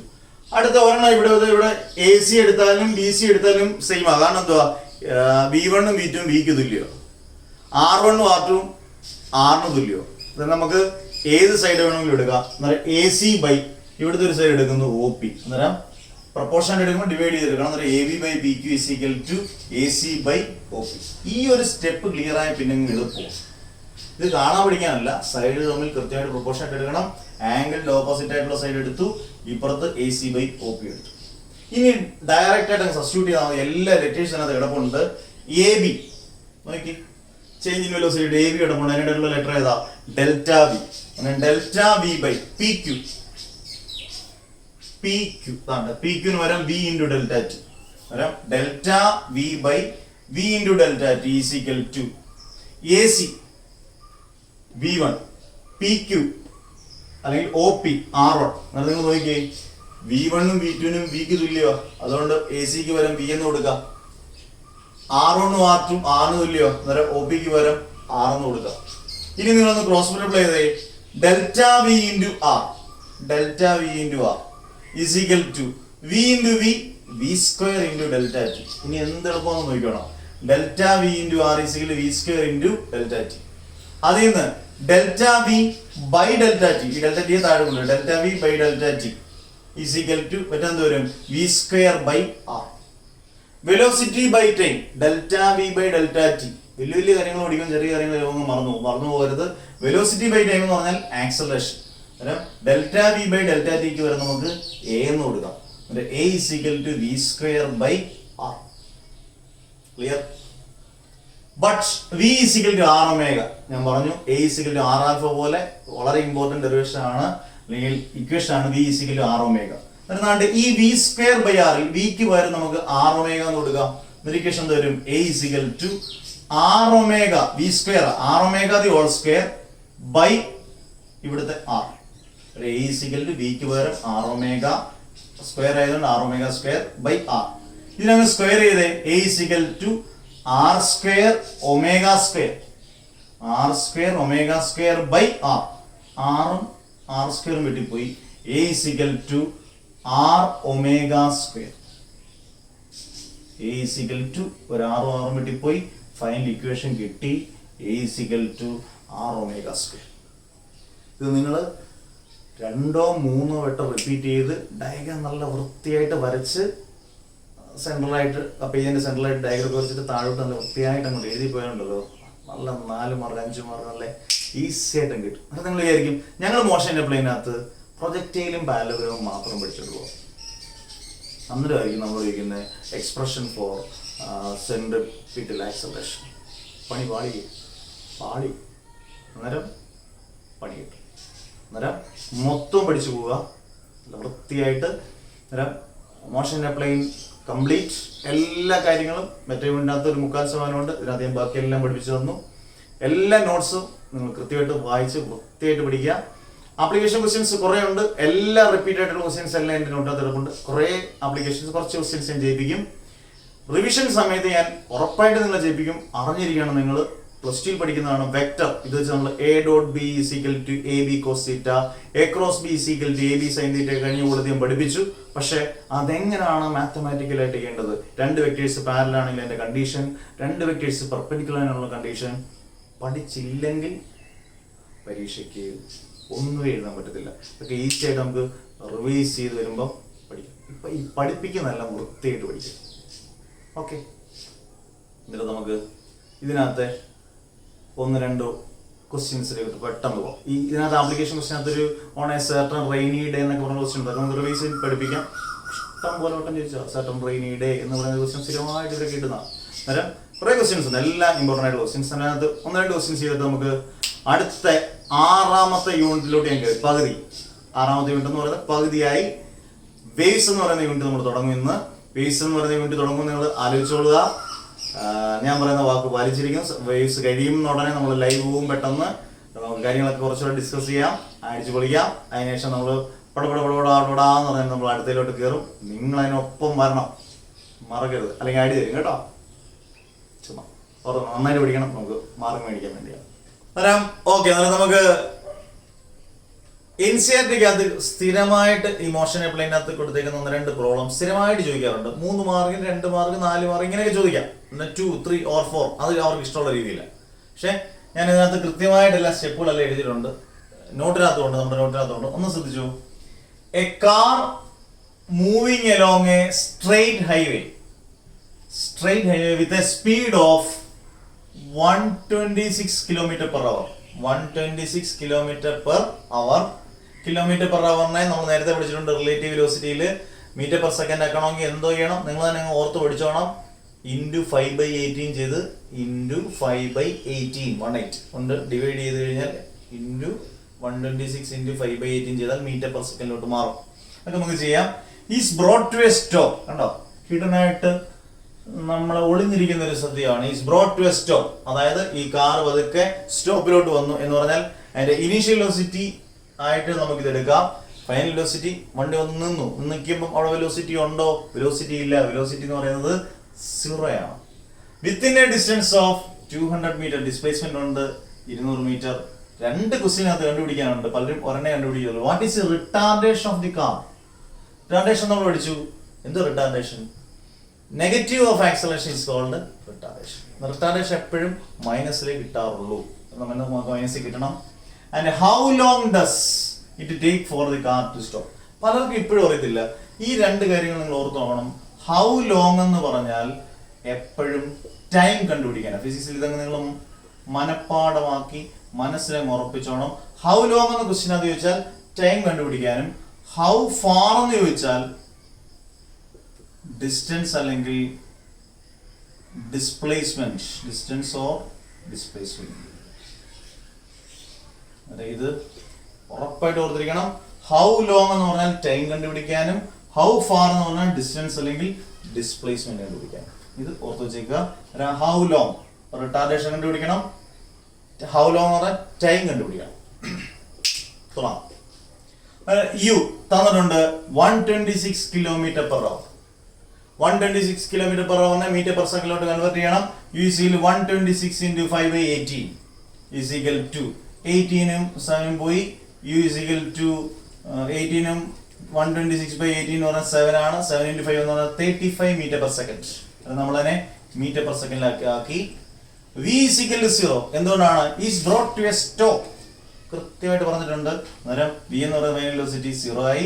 അടുത്ത ഒരെണ്ണം ഇവിടെ എ സി എടുത്താലും ബി സി എടുത്താലും സെയിം ആണ്. കാരണം എന്തുവാ? B1ഉം B2ഉം ബിക്ക് തുല്യോ, R1ഉം R2ഉം ആറിന് തുല്യോ. നമുക്ക് ഏത് സൈഡ് വേണമെങ്കിലും എടുക്കാം. എ സി ബൈ ഇവിടുത്തെ ഒരു സൈഡ് എടുക്കുന്നു ഒ പി. അന്നേരം പ്രപ്പോർഷൻ എടുക്കുമ്പോൾ ഡിവൈഡ് ചെയ്തെടുക്കണം. അന്നേരം A B by B Q is equal to A C by O P. ഈ ഒരു സ്റ്റെപ്പ് ക്ലിയർ ആയ പിന്നെ എളുപ്പം. ഇത് കാണാൻ പഠിക്കാനല്ല, സൈഡ് തമ്മിൽ കൃത്യമായിട്ട് പ്രപ്പോർഷൻ ആയിട്ട് എടുക്കണം. ആംഗിളിന്റെ ഓപ്പോസിറ്റ് ആയിട്ടുള്ള സൈഡ് എടുത്തു, ഇപ്പുറത്ത് A C by O P എടുത്തു. ഇനി ഡയറക്റ്റ് ആയിട്ട് സബ്സ്റ്റിറ്റ്യൂട്ട് ചെയ്താൽ മതി. എല്ലാ ലെറ്റേഴ്സിനകത്ത് കിടപ്പുണ്ട്. എ ബി നോക്കി, change in velocity a b കിടപ്പുണ്ട്. അതിനിടയിലുള്ള ലെറ്റർ ഏതാ? Delta b. Delta b by p q. P q p ക്യൂന് വരാം v into delta t. Delta V by v into delta T is equal to A c V1 p q അല്ലെങ്കിൽ ഒ പി R1. അങ്ങനെ നിങ്ങൾ നോക്കിയേ, V1ഉം V2നും വിക്ക് തുല്യോ, അതുകൊണ്ട് എ സിക്ക് വരം വി എന്ന് കൊടുക്കാം. R1ഉം R2ഉം ആറിന് തുല്യോ, അന്നേരം ഒ പിക്ക് വരം R എന്ന് കൊടുക്കാം. ഇനി നിങ്ങളൊന്ന് ക്രോസ് മൾട്ടിപ്ലൈ ചെയ്തേ. Delta V into R, delta V into R is equal to V into V, V square into delta T. ഇനി എന്ത് എളുപ്പമെന്ന് നോക്കണം. Delta V into R is equal V square into delta T. അതിൽ നിന്ന് delta V by delta T, ഈ ഡെൽറ്റ ടിയെ താഴെ കൊണ്ടു, delta V by delta T is equal to മറ്റെന്ത് വരും? V square by R. Velocity by time, delta V by delta T. വലിയ വലിയ കാര്യങ്ങൾ പഠിക്കും, ചെറിയ കാര്യങ്ങൾ മറന്നു പോകരുത്. വെലോസിറ്റി ബൈ ടൈം എന്ന് പറഞ്ഞാൽ acceleration. Delta V by delta ടിക്ക് വരെ നമുക്ക് എ എന്ന് കൊടുക്കാം. A is equal to V square by R. Clear? But V is equal to R omega. ഞാൻ പറഞ്ഞു A is equal to R alpha പോലെ വളരെ ഇമ്പോർട്ടന്റ് ഡെറിവേഷൻ ആണ്, അല്ലെങ്കിൽ ഇക്വേഷൻ ആണ്. V is equal to R omega. എന്നാണ്ട് ഈ വി സ്ക്വയർ ബൈ ആറിൽ വിക്ക് പകരം നമുക്ക് ആർ ഒമേഗ എന്ന് കൊടുക്കാം. ഇക്വേഷൻ എന്ത് വരും? A is equal to R omega v square, r omega the whole square by ഇവിടുത്തെ r. A is equal to വിക്ക് പകരം ആർ ഒമേഗ സ്ക്വയർ ആയതുകൊണ്ട് r omega square by r. ഇതിനങ്ങ് സ്ക്വയർ ചെയ്തേ. A is equal to r square omega square, r square omega square by r. ആറും ആർ സ്ക്വയറും വെട്ടിപ്പോയി. A is equal to R omega square. A is equal to ഒരു ആറും ആറും വെട്ടിപ്പോയി. ഫൈനൽ ഇക്വേഷൻ കിട്ടി. A is equal to R omega square. ഇത് നിങ്ങൾ 2 or 3 വട്ടം റിപ്പീറ്റ് ചെയ്ത് ഡയഗ്രാം നല്ല വൃത്തിയായിട്ട് വരച്ച് സെൻട്രലായിട്ട് ആ പേജിന്റെ സെൻട്രലായിട്ട് ഡയഗ്രാം വരച്ചിട്ട് താഴോട്ട് നല്ല വൃത്തിയായിട്ട് അങ്ങോട്ട് എഴുതി പോയാലുണ്ടല്ലോ, നല്ല 4 മാർക്ക് 5 മാർക്ക് നല്ല ഈസി ആയിട്ടും കിട്ടും. അത് നിങ്ങൾ വിചാരിക്കും ഞങ്ങൾ മോഷന്റെ പ്ലെയിനകത്ത് പ്രൊജക്റ്റൈലും പാരലഗ്രാമും മാത്രം പഠിച്ചിട്ട് പോകും. അന്നേരമായിരിക്കും നമ്മൾ ഉപയോഗിക്കുന്നത് എക്സ്പ്രഷൻ ഫോർ സെൻട്രിപിറ്റൽ ആക്സലറേഷൻ. പണി പാടി അന്നേരം പണി കിട്ടും. അന്നേരം മൊത്തം പഠിച്ചു പോവുക വൃത്തിയായിട്ട്. അന്നേരം മോഷന്റെ പ്ലെയിൻ കംപ്ലീറ്റ് എല്ലാ കാര്യങ്ങളും മറ്റേ വീടിനകത്ത് ഒരു 3/4% ഉണ്ട്. ഇതിനകത്ത് ഞാൻ ബാക്കിയെല്ലാം പഠിപ്പിച്ചു തന്നു. എല്ലാ നോട്ട്സും നിങ്ങൾ കൃത്യമായിട്ട് വായിച്ച് വൃത്തിയായിട്ട് പഠിക്കുക. ആപ്ലിക്കേഷൻ ക്വസ്റ്റ്യൻസ് കുറേ ഉണ്ട്. എല്ലാ റിപ്പീറ്റ് ആയിട്ടുള്ള ക്വസ്റ്റ്യൻസ് എല്ലാം എൻ്റെ നോട്ടിനകത്ത് എടുക്കുന്നുണ്ട്. കുറേ ആപ്ലിക്കേഷൻസ്, കുറച്ച് ക്വസ്റ്റ്യൻസ് ഞാൻ ചെയ്യിപ്പിക്കും. റിവിഷൻ സമയത്ത് ഞാൻ ഉറപ്പായിട്ട് നിങ്ങളെ ചെയ്യിപ്പിക്കും. അറിഞ്ഞിരിക്കണം നിങ്ങൾ +2 പഠിക്കുന്നതാണ് വെക്ടർ. ഇത് വെച്ച് നമ്മൾ A dot B is equal to A B cos theta, A cross B is equal to A B sine theta കഴിഞ്ഞ കൂടുതൽ പഠിപ്പിച്ചു. പക്ഷെ അതെങ്ങനെയാണ് മാത്തമാറ്റിക്കലായിട്ട് ചെയ്യേണ്ടത്? 2 വെക്ടേഴ്സ് പാരലൽ ആണെങ്കിൽ അതിന്റെ കണ്ടീഷൻ, 2 വെക്ടേഴ്സ് പെർപെൻഡിക്കുലർ ആണെന്നുള്ള കണ്ടീഷൻ പഠിച്ചില്ലെങ്കിൽ പരീക്ഷയ്ക്ക് ഒന്നും എഴുതാൻ പറ്റത്തില്ല. അതൊക്കെ ഈസി ആയിട്ട് നമുക്ക് റിവൈസ് ചെയ്ത് വരുമ്പോൾ പഠിക്കാം. ഇപ്പൊ ഈ പഠിപ്പിക്കുന്നതെല്ലാം വൃത്തിയായിട്ട് പഠിക്കാം. ഓക്കെ, എന്നിട്ട് നമുക്ക് ഇതിനകത്തെ 1-2 ക്വസ്റ്റ്യൻസിലേക്ക് പെട്ടെന്ന് പോകാം. ഇതിനകത്ത് ആപ്ലിക്കേഷൻ ക്വസ്റ്റ്യനകത്ത് ഒരു on A certain rainy day എന്നൊക്കെ പറഞ്ഞ ക്വസ്റ്റ്യൻ ഉണ്ട്. നമുക്ക് റിവൈസ് ചെയ്ത് പഠിപ്പിക്കാം. ഇഷ്ടം പോലെ വട്ടം ചോദിച്ചാൽ സർട്ടൺ റെയിനി ഡേ എന്ന് പറയുന്ന ക്വസ്റ്റ്യൻ സ്ഥിരമായിട്ട് ഇവരൊക്കെ ഇടുന്ന അന്നേരം കുറേ ക്വസ്റ്റ്യൻസ് ഉണ്ട്, എല്ലാം ഇമ്പോർട്ടൻ്റ് ആയിട്ടുള്ള ക്വസ്റ്റ്യൻസ്. അതിനകത്ത് 1-2 ക്വസ്റ്റ്യൻസ് ചെയ്തിട്ട് നമുക്ക് അടുത്ത 6ാമത്തെ യൂണിറ്റിലോട്ട് ഞാൻ കയറി. പകുതി 6ാമത്തെ യൂണിറ്റ് എന്ന് പറയുന്നത് പകുതിയായി. വേവ്സ് എന്ന് പറയുന്ന യൂണിറ്റ് നമ്മൾ തുടങ്ങും ഇന്ന്. വേവ്സ് എന്ന് പറയുന്ന യൂണിറ്റ് തുടങ്ങുമ്പോൾ നിങ്ങൾ ആലോചിച്ചോളുക, ഞാൻ പറയുന്ന വാക്ക് പാലിച്ചിരിക്കും. വേവ്സ് കഴിയുന്ന ഉടനെ നമ്മൾ ലൈവ് പോവും, പെട്ടെന്ന് നമുക്ക് കാര്യങ്ങളൊക്കെ കുറച്ചുകൂടെ ഡിസ്കസ് ചെയ്യാം, അടിച്ചു പൊളിക്കാം. അതിനുശേഷം നമ്മൾ പടപടാന്ന് പറഞ്ഞാൽ നമ്മൾ അടുത്തതിലോട്ട് കയറും. നിങ്ങൾ അതിനൊപ്പം വരണം, മറക്കരുത്, അല്ലെങ്കിൽ അടി തരും കേട്ടോ. ചുമ്മാ നന്നായിട്ട് പഠിക്കണം, നമുക്ക് മാർക്ക് മേടിക്കാൻ വേണ്ടിയാണ്. അന്നേരം ഓക്കെ, അന്നേരം നമുക്ക് NCERT-ക്കകത്ത് സ്ഥിരമായിട്ട് ഈ മോഷൻ പ്ലെയിനകത്ത് കൊടുത്തേക്കുന്ന 1-2 പ്രോബ്ലം സ്ഥിരമായിട്ട് ചോദിക്കാറുണ്ട്. 3 മാർക്കിന് 2 മാർക്ക് 4 മാർക്ക് ഇങ്ങനെയൊക്കെ ചോദിക്കാം. 2, 3 or 4 അത് അവർക്ക് ഇഷ്ടമുള്ള രീതിയില്ല. പക്ഷെ ഞാൻ ഇതിനകത്ത് കൃത്യമായിട്ട് എല്ലാ സ്റ്റെപ്പുകളെല്ലാം എഴുതിയിട്ടുണ്ട്, നോട്ടിനകത്തുണ്ട്, നമ്മുടെ നോട്ടിനകത്തുണ്ട്. ഒന്ന് ശ്രദ്ധിച്ചു. A car moving along a straight highway with a speed of 126 km/h. 126 km/h. Kilometre per അവറിനെ നമ്മൾ നേരത്തെ പഠിച്ചിട്ടുണ്ട്. റിലേറ്റീവ് വെലോസിറ്റിയിൽ മീറ്റർ പെർ സെക്കൻഡ് ആക്കണമെങ്കിൽ എന്തോ ചെയ്യണം, നിങ്ങൾ തന്നെ ഓർത്ത് പഠിച്ചോണം. ഇൻറ്റു 5/18 ചെയ്ത് ഇൻറ്റു 5/18 18 കൊണ്ട് ഡിവൈഡ് ചെയ്ത് കഴിഞ്ഞാൽ ഇൻറ്റു 126 ഇൻറ്റു 5/18 ചെയ്താൽ മീറ്റർ പെർ സെക്കൻഡിലോട്ട് മാറും. അതൊക്കെ നമുക്ക് ചെയ്യാം. Is brought to a stop. കണ്ടോ, ഹിഡനായിട്ട് നമ്മൾ ഒളിഞ്ഞിരിക്കുന്ന ഒരു സത്യമാണ്. Is brought to a stop, അതായത് ഈ കാർ പതുക്കെ സ്റ്റോപ്പിലോട്ട് വന്നു എന്ന് പറഞ്ഞാൽ അതിന്റെ ഇനീഷ്യൽ വെലോസിറ്റി ആയിട്ട് നമുക്കിത് എടുക്കാം. ഫൈനൽ വെലോസിറ്റി, വണ്ടി വന്ന് നിൽക്കുമ്പോൾ അവിടെ വെലോസിറ്റി ഉണ്ടോ? വെലോസിറ്റി ഇല്ല. വെലോസിറ്റി എന്ന് പറയുന്നത് 0 ആണ്. Within a distance of 200 metre, displacement ഉണ്ട് 200 മീറ്റർ. 2 ക്വസ്റ്റ്യനകത്ത് കണ്ടുപിടിക്കാനുണ്ട്, പലരും ഒരെണ്ണേ കണ്ടുപിടിക്കുള്ളൂ. What is retardation of the car? Retardation നമ്മൾ പഠിച്ചു. എന്ത് retardation? Negative of acceleration is called retardation. Retardation എപ്പോഴും മൈനസിലേക്ക് കിട്ടാറുള്ളൂ, നമുക്ക് മൈനസിൽ കിട്ടണം. And how long does it take for the car to stop? പലർക്കും ഇപ്പോഴും അറിയത്തില്ല. ഈ 2 കാര്യങ്ങൾ നിങ്ങൾ ഓർത്ത് നോക്കണം. ഹൗ ലോങ് എന്ന് പറഞ്ഞാൽ എപ്പോഴും ടൈം കണ്ടുപിടിക്കാനാണ്. ഫിസിക്സിൽ ഇതൊക്കെ നിങ്ങൾ മനഃപ്പാഠമാക്കി മനസ്സിലങ്ങ് ഉറപ്പിച്ചോണം. ഹൗ ലോങ് എന്ന ക്വസ്റ്റ്യൻ അത് ചോദിച്ചാൽ ടൈം കണ്ടുപിടിക്കാനും, ഹൗ ഫാർ എന്ന് ചോദിച്ചാൽ ഡിസ്റ്റൻസ് അല്ലെങ്കിൽ ഡിസ്പ്ലേസ്മെന്റ്, ഡിസ്റ്റൻസ് ഓർ ഡിസ്പ്ലേസ്മെന്റ്. ഇത് ഉറപ്പായിട്ട് ഓർത്തിരിക്കണം. ഹൗ ലോങ് എന്ന് പറഞ്ഞാൽ ടൈം കണ്ടുപിടിക്കാനും, ഹൗ ഫാർ എന്ന് പറഞ്ഞാൽ ഡിസ്റ്റൻസ് അല്ലെങ്കിൽ ഡിസ്പ്ലേസ്മെന്റ് കണ്ടുപിടിക്കാനും. ഇത് ഓർത്ത് വെച്ചേക്കുക. ഹൗ ലോങ് റിട്ടാർഡേഷൻ കണ്ടുപിടിക്കണം, ഹൗ ലോങ് എന്ന് പറഞ്ഞാൽ ടൈം കണ്ടുപിടിക്കണം. യു തന്നിട്ടുണ്ട് 126 km/h. 126 km/h മീറ്റർ പെർ സെക്കൻഡിലോട്ട് കൺവേർട്ട് ചെയ്യണം. U is 126 × 5/18 is equal to 18ഉം 7ഉം പോയി. യു ഈസ് ഈക്വൽ ടു 18ഉം 126/18 എന്ന് പറഞ്ഞാൽ 7 ആണ്. 7 × 5 എന്ന് പറഞ്ഞാൽ 35 മീറ്റർ പെർ സെക്കൻഡ്. അത് നമ്മൾ തന്നെ മീറ്റർ പെർ സെക്കൻഡിലാക്കി ആക്കി. V is equal to 0. എന്തുകൊണ്ടാണ്? Is brought to a stop. കൃത്യമായിട്ട് പറഞ്ഞിട്ടുണ്ട്. അന്നേരം വി എന്ന് പറയുന്ന ഫൈനൽ വെലോസിറ്റി 0 ആയി.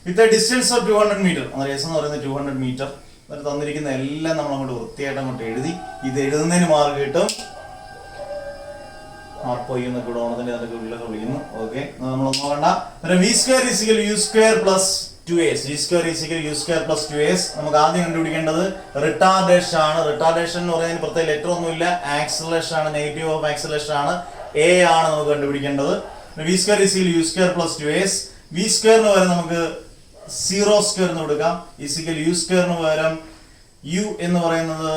With a distance of 200 metre. അന്നേരം എസ് എന്ന് പറയുന്നത് 200 മീറ്റർ. അന്നേരം തന്നിരിക്കുന്ന എല്ലാം നമ്മൾ അങ്ങോട്ട് വൃത്തിയായിട്ട് അങ്ങോട്ട് എഴുതി. ഇത് എഴുതുന്നതിന് മാർക്ക് കിട്ടും. എന്നൊക്കെ ഓണത്തിന്റെ ഉള്ളിലൊക്കെ വിളിക്കുന്നു. ഓക്കെ, നമ്മൾ നോക്കണ്ട. v² = u² + 2s. v² = u² + 2s. നമുക്ക് ആദ്യം കണ്ടുപിടിക്കേണ്ടത് റിട്ടാർഡേഷൻ ആണ്. റിട്ടാർഡേഷൻ എന്ന് പറയുന്നതിന് പ്രത്യേക ലെറ്റർ ഒന്നുമില്ല. ആക്സലറേഷൻ ആണ്, നെഗറ്റീവ് ഓഫ് ആക്സലറേഷൻ ആണ്, a ആണ് നമുക്ക് കണ്ടുപിടിക്കേണ്ടത്. v² = u² + 2s. v² ന് പകരം നമുക്ക് 0² എന്ന് കൊടുക്കാം. u² ന് പകരം u എന്ന് പറയുന്നത്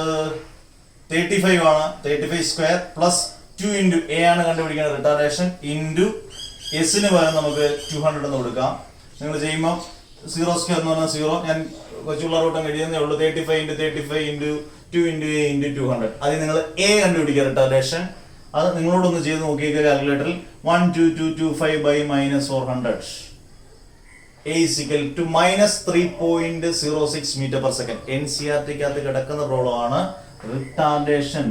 35 ആണ്. 35² + 2 × a ആണ് കണ്ടുപിടിക്കുന്നത് റിട്ടാർഡേഷൻ, ഇൻറ്റു s ന് പകരം നമുക്ക് 200 എന്ന് കൊടുക്കാം. നിങ്ങൾ ചെയ്യുമ്പോൾ 0² എന്ന് പറഞ്ഞാൽ 0. ഞാൻ കൊച്ചുള്ള റൂട്ടം എഴുതുന്നേ ഉള്ളൂ. 35 × 35 × 2 × a × 200. അതിൽ നിങ്ങൾ a കണ്ടുപിടിക്കുക റിട്ടാർഡേഷൻ. അത് നിങ്ങളോടൊന്ന് ചെയ്ത് നോക്കിയേക്കുക കാൽക്കുലേറ്ററിൽ. 12225 - 400. a is equal to -3.06 meter per second. NCERT-ക്കകത്ത് കിടക്കുന്ന പ്രോബ്ലം ആണ് റിട്ടാർഡേഷൻ.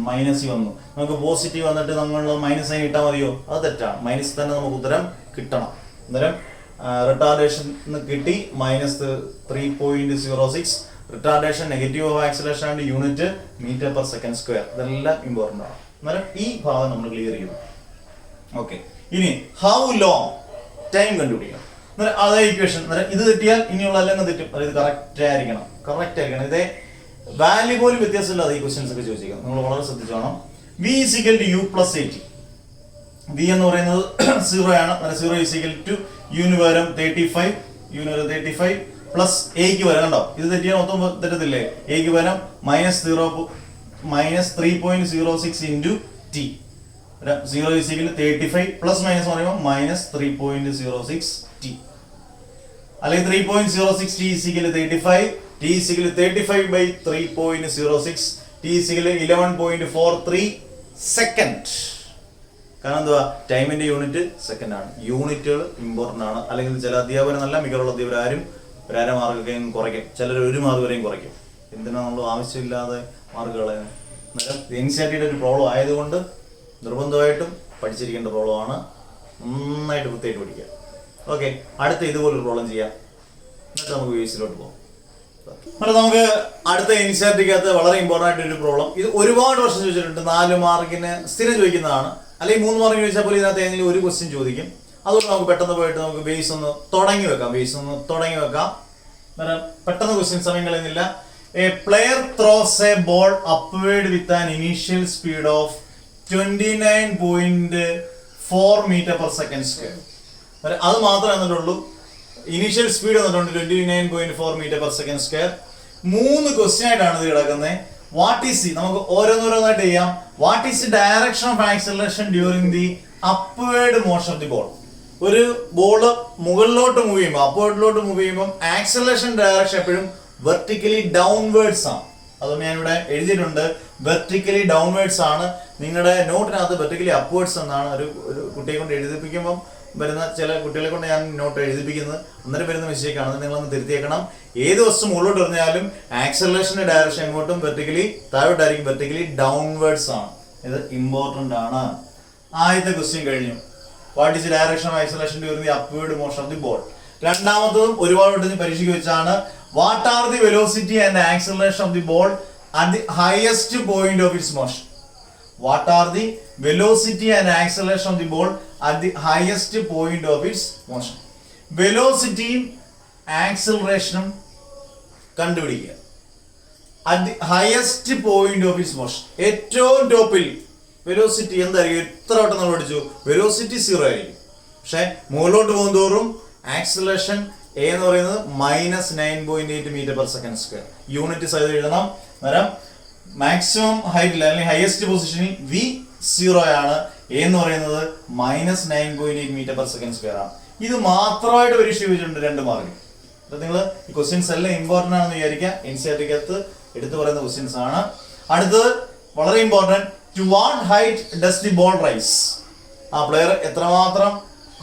മൈനസ് വന്നു, നമുക്ക് പോസിറ്റീവ് വന്നിട്ട് നമ്മൾ മൈനസ് ആയി ഇട്ടാൽ മതിയോ? അത് തെറ്റാണ്. മൈനസ് തന്നെ നമുക്ക് ഉത്തരം കിട്ടണം. അന്നേരം റിട്ടാർഡേഷൻ കിട്ടി -3.06. റിട്ടാർഡേഷൻ നെഗറ്റീവ് ഓഫ് ആക്സലറേഷൻ ആണ്, unit metre per second square. ഇതെല്ലാം ഇമ്പോർട്ടൻ്റ് ആണ്. അന്നേരം ഈ ഭാഗം നമ്മൾ ക്ലിയർ ചെയ്തു. ഓക്കെ, ഇനി ഹൗ ലോങ് ടൈം കണ്ടുപിടിക്കണം. അതേ ഇക്വേഷൻ ഇത് തെറ്റിയാൽ ഇനിയുള്ള എല്ലാം തെറ്റും. ഇത് കറക്റ്റ് ആയിരിക്കണം. ഇതേ വാല്യൂ പോലും വ്യത്യാസമില്ലാതെ ഈ ക്വസ്റ്റ്യൻസ് ഒക്കെ ചോദിച്ചേക്കാം. നിങ്ങൾ വളരെ ശ്രദ്ധിച്ചോണം. v = u + 80. v എന്ന് പറയുന്നത് 0 ആണ്. 0 = u ന് പകരം 35 പ്ലസ് എക്ക് വരാം. കണ്ടോ, ഇത് തെറ്റിയാൽ മൊത്തം തെറ്റത്തില്ലേ? എക്ക് വരാം -3.06 ഇൻറ്റു ടി. 0 = 35 പ്ലസ് മൈനസ് പറയുമ്പോൾ -3.06 ടി. അല്ലെങ്കിൽ 3.06 t = 35, t = 35/3.06, t = 11.43 സെക്കൻഡ്. കാരണം എന്തുവാ, ടൈമിന്റെ യൂണിറ്റ് സെക്കൻഡ് ആണ്. യൂണിറ്റുകൾ ഇമ്പോർട്ടന്റ് ആണ്. അല്ലെങ്കിൽ ചില അധ്യാപകർ നല്ല മികവുള്ള അധ്യാപകർ ആരും ഒരു അര മാർക്കൊക്കെ കുറയ്ക്കും, ചിലർ 1 മാർക്ക് വരെയും കുറയ്ക്കും. എന്തിനാണ് നമ്മൾ ആവശ്യമില്ലാതെ മാർക്ക് കളയുന്നത്? എൻസിആർടിയുടെ ഒരു പ്രോബ്ലം ആയതുകൊണ്ട് നിർബന്ധമായിട്ടും പഠിച്ചിരിക്കേണ്ട പ്രോബ്ലമാണ്. നന്നായിട്ട് വൃത്തിയായിട്ട് പഠിക്കുക. ഓക്കെ, അടുത്ത ഇതുപോലൊരു പ്രോബ്ലം ചെയ്യാം. എന്നിട്ട് നമുക്ക് വേസിലോട്ട് പോകാം. നമുക്ക് അടുത്ത എൻസിആർടിക്കകത്ത് വളരെ ഇമ്പോർട്ടൻ്റ് ആയിട്ടൊരു പ്രോബ്ലം. ഇത് ഒരുപാട് വർഷം ചോദിച്ചിട്ടുണ്ട്. 4 മാർക്കിന് സ്ഥിരം ചോദിക്കുന്നതാണ്. അല്ലെങ്കിൽ 3 മാർക്കിന് ചോദിച്ചാൽ പോലും ഇതിനകത്ത് ഏതെങ്കിലും ഒരു ക്വസ്റ്റ്യൻ ചോദിക്കും. അതുകൊണ്ട് നമുക്ക് പെട്ടെന്ന് പോയിട്ട് നമുക്ക് ബേസ് ഒന്ന് തുടങ്ങി വെക്കാം. പെട്ടെന്ന് ക്വസ്റ്റ്യൻ സമയം കളയുന്നില്ല. A player throws a ball upward with an initial speed of 29.4 m/s². അത് മാത്രമേ എന്നിട്ടുള്ളൂ. ഇനീഷ്യൽ സ്പീഡ് വന്നിട്ടുണ്ട് 29.4 m/s². 3 ക്വസ്റ്റ്യൻ ആയിട്ടാണ് ഇത് കിടക്കുന്നത്. വാട്ട് ഈസ് നമുക്ക് ഓരോന്നോരോന്നായിട്ട് ചെയ്യാം. What is the direction of acceleration during the upward motion of the ball? ഒരു ബോള് മുകളിലോട്ട് മൂവ് ചെയ്യുമ്പോൾ, അപ്വേർഡിലോട്ട് മൂവ് ചെയ്യുമ്പോൾ ആക്സലറേഷൻ ഡയറക്ഷൻ എപ്പോഴും വെർട്ടിക്കലി ഡൗൺവേർഡ്സ് ആണ്. അതൊന്നും ഞാൻ ഇവിടെ എഴുതിയിട്ടുണ്ട്. വെർട്ടിക്കലി ഡൗൺവേർഡ്സ് ആണ്. നിങ്ങളുടെ നോട്ടിനകത്ത് വെർട്ടിക്കലി അപ്വേർഡ്സ് എന്നാണ് ഒരു കുട്ടിയെ കൊണ്ട് എഴുതിപ്പിക്കുമ്പോൾ വരുന്ന, ചില കുട്ടികളെ കൊണ്ട് ഞാൻ നോട്ട് എഴുതിപ്പിക്കുന്നത്. അന്നേരം വരുന്ന മിസ്റ്റേക്കാണ്. നിങ്ങളൊന്ന് തിരുത്തിയേക്കണം. ഏത് വസ്തു മുകളിലോട്ട് എറിഞ്ഞാലും ആക്സലറേഷന്റെ ഡയറക്ഷൻ എങ്ങോട്ടും വെർട്ടിക്കലി താഴോട്ടായിരിക്കും, വെർട്ടിക്കലി ഡൗൺവേർഡ്സ് ആണ്. ഇത് ഇമ്പോർട്ടന്റ് ആണ്. ആദ്യത്തെ ക്വസ്റ്റ്യൻ കഴിഞ്ഞു. What is direction of acceleration during the upward motion of the ball? രണ്ടാമത്തതും ഒരുപാട് വട്ടം പരീക്ഷയ്ക്ക് വെച്ചാണ്. What are the velocity and acceleration of the ball at the highest point of its motion? What are the velocity and acceleration of the ball at the highest point of its motion? Velocity acceleration കണ്ടുപിടിക്കുക. At the highest point of its motion, ഏറ്റവും ടോപ്പിൽ വെലോസിറ്റി എന്തായിരിക്കും? എത്ര വട്ടം നമ്മൾ പഠിച്ചു? വെലോസിറ്റി 0 ആയിരിക്കും. പക്ഷെ മുകളിലോട്ട് പോകുന്തോറും ആക്സലറേഷൻ എ എന്ന് പറയുന്നത് -9.8 m/s². യൂണിറ്റ് സൈഡ് എഴുതണം. അന്നേരം മാക്സിമം ഹൈറ്റിൽ അല്ലെങ്കിൽ ഹയസ്റ്റ് പൊസിഷനിൽ v 0 ആണ്. എ എന്ന് പറയുന്നത് -9.8 m/s² ആണ്. ഇത് മാത്രമായിട്ട് പരീക്ഷ ചോദിച്ചിട്ടുണ്ട് 2 മാർക്കിന്. അപ്പൊ നിങ്ങൾ ഈ ക്വസ്റ്റ്യൻസ് എല്ലാം ഇമ്പോർട്ടന്റ് ആണെന്ന് വിചാരിക്കുക. എൻസിആർടിക്കകത്ത് എടുത്തു പറയുന്ന ക്വസ്റ്റ്യൻസ് ആണ്. അടുത്തത് വളരെ important. To what height does the ball rise? ആ പ്ലെയർ എത്രമാത്രം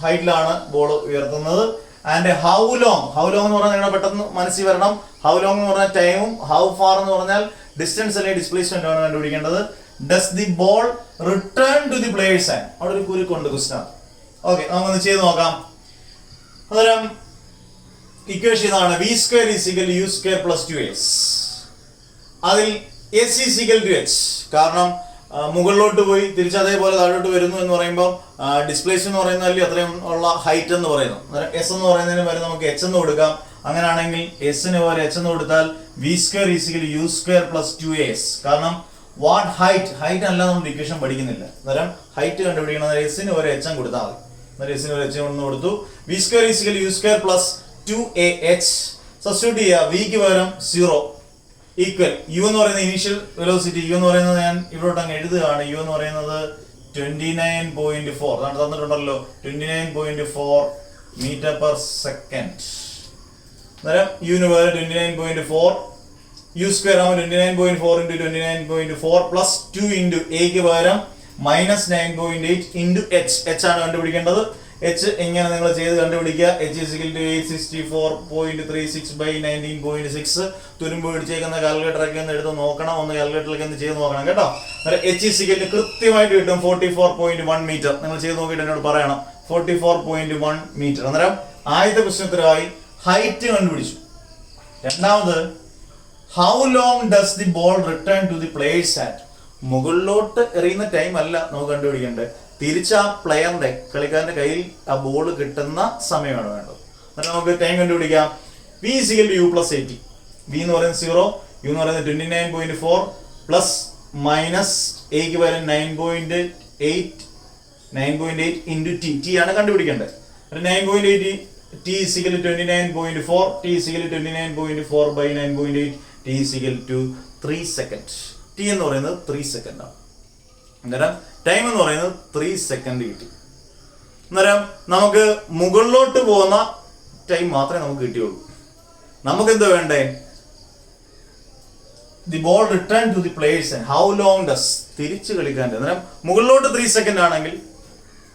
ഹൈറ്റിലാണ് ബോൾ ഉയർത്തുന്നത്? ആൻഡ് ഹൗ ലോങ് എന്ന് പറഞ്ഞാൽ നിങ്ങൾ പെട്ടെന്ന് മനസ്സിൽ വരണം. ഹൗ ലോങ് എന്ന് പറഞ്ഞാൽ ടൈമും, ഹൗ ഫാർ എന്ന് പറഞ്ഞാൽ ഡിസ്റ്റൻസ് അല്ലെങ്കിൽ ഡിസ്പ്ലേസ്മെന്റ് ആണ് കണ്ടുപിടിക്കേണ്ടത്. Does the ball return to the player's hand? അവിടെ ഒരു കുരുക്കുണ്ട് ക്വസ്റ്റ്യൻ. ഓക്കെ, നമുക്കൊന്ന് ചെയ്ത് നോക്കാം. അന്നേരം ഇക്വേഷൻ ഇതാണ്. v² = u² + 2s. അതിൽ s = h. കാരണം മുകളിലോട്ട് പോയി തിരിച്ച് അതേപോലെ താഴോട്ട് വരുന്നു എന്ന് പറയുമ്പോൾ ഡിസ്പ്ലേസ്മെന്റ് എന്ന് പറയുന്നതല്ലേ അത്രയും ഉള്ള ഹൈറ്റ് എന്ന് പറയുന്നു. എസ് എന്ന് പറയുന്നതിന് വരെ നമുക്ക് എച്ച് എന്ന് കൊടുക്കാം. അങ്ങനെയാണെങ്കിൽ എസിന് പോലെ എച്ച് എന്ന് കൊടുത്താൽ v² = u² + 2as. കാരണം വാട്ട് ഹൈറ്റ് അല്ല നമ്മൾ ഇക്വേഷൻ പഠിക്കുന്നില്ല. അന്നേരം ഹൈറ്റ് കണ്ടുപിടിക്കണം. എസിന് ഒരു എച്ച് കൊടുത്താൽ മതി. അന്നേരം എസിന് ഒരു എച്ച് ഒന്ന് കൊടുത്തു. v² = u² + 2ah. സബ്സ്റ്റിറ്റ്യൂട്ട് ചെയ്യുക. വിക്ക് പകരം 0 ഈക്വൽ യു എന്ന് പറയുന്ന ഇനീഷ്യൽ വെലോസിറ്റി. യു എന്ന് പറയുന്നത് ഞാൻ ഇവിടോട്ട് അങ്ങ് എഴുതുകയാണ്. യു എന്ന് പറയുന്നത് 29.4 അതാണ് തന്നിട്ടുണ്ടല്ലോ. 29.4 m/s. അന്നേരം യുന് പകരം 29.4 u² ആകുമ്പോൾ 29.4 × 29.4 + 2 × എക്ക് പകരം -9.8 × h ആണ് കണ്ടുപിടിക്കേണ്ടത്. h എങ്ങനെ നിങ്ങൾ ചെയ്ത് കണ്ടുപിടിക്കുക. h = 864.36/19.6. തുരുമ്പ് പിടിച്ചേക്കുന്ന കാൽക്കുലേറ്റർ ഒക്കെ ഒന്ന് എടുത്ത് നോക്കണം. ഒന്ന് കാൽക്കുലേറ്ററിലേക്ക് ഒന്ന് ചെയ്ത് നോക്കണം കേട്ടോ. h = കൃത്യമായിട്ട് കിട്ടും 44.1 മീറ്റർ. നിങ്ങൾ ചെയ്ത് നോക്കിയിട്ട് എന്നോട് പറയണം. 44.1 മീറ്റർ. അന്നേരം ആദ്യത്തെ ക്വസ്റ്റ്യൻ ഉത്തരവായി ഹൈറ്റ് കണ്ടുപിടിച്ചു. രണ്ടാമത് how long does the ball return to the player's hand? മുകളിലോട്ട് എറിയുന്ന ടൈം അല്ല നമുക്ക് കണ്ടുപിടിക്കേണ്ടത്. തിരിച്ച് ആ പ്ലെയറിന്റെ കളിക്കാരന്റെ കയ്യിൽ ആ ബോൾ കിട്ടുന്ന സമയമാണ് വേണ്ടത്. നമുക്ക് ടൈം കണ്ടുപിടിക്കാം. V = U + 80. V എന്ന് പറയുന്നത് 0, U എന്ന് പറയുന്നത് 29.4 പ്ലസ് മൈനസ് എക്ക് പകരം 9.8 ഇൻറ്റു ടി. ടി ആണ് കണ്ടുപിടിക്കേണ്ടത്. 9.8 T = 29.4, T = 29.4 by 9.8, T = 3 second. T എന്ന് പറയുന്നത് 3 സെക്കൻഡ് ആണ്. അന്നേരം ടൈം എന്ന് പറയുന്നത് 3 സെക്കൻഡ് കിട്ടി. അന്നേരം നമുക്ക് മുകളിലോട്ട് പോകുന്ന ടൈം മാത്രമേ നമുക്ക് കിട്ടിയുള്ളൂ. നമുക്ക് എന്താ വേണ്ടേ? The ball return to the players. How long does തിരിച്ചു കളിക്കാൻ. അന്നേരം മുകളിലോട്ട് 3 സെക്കൻഡ് ആണെങ്കിൽ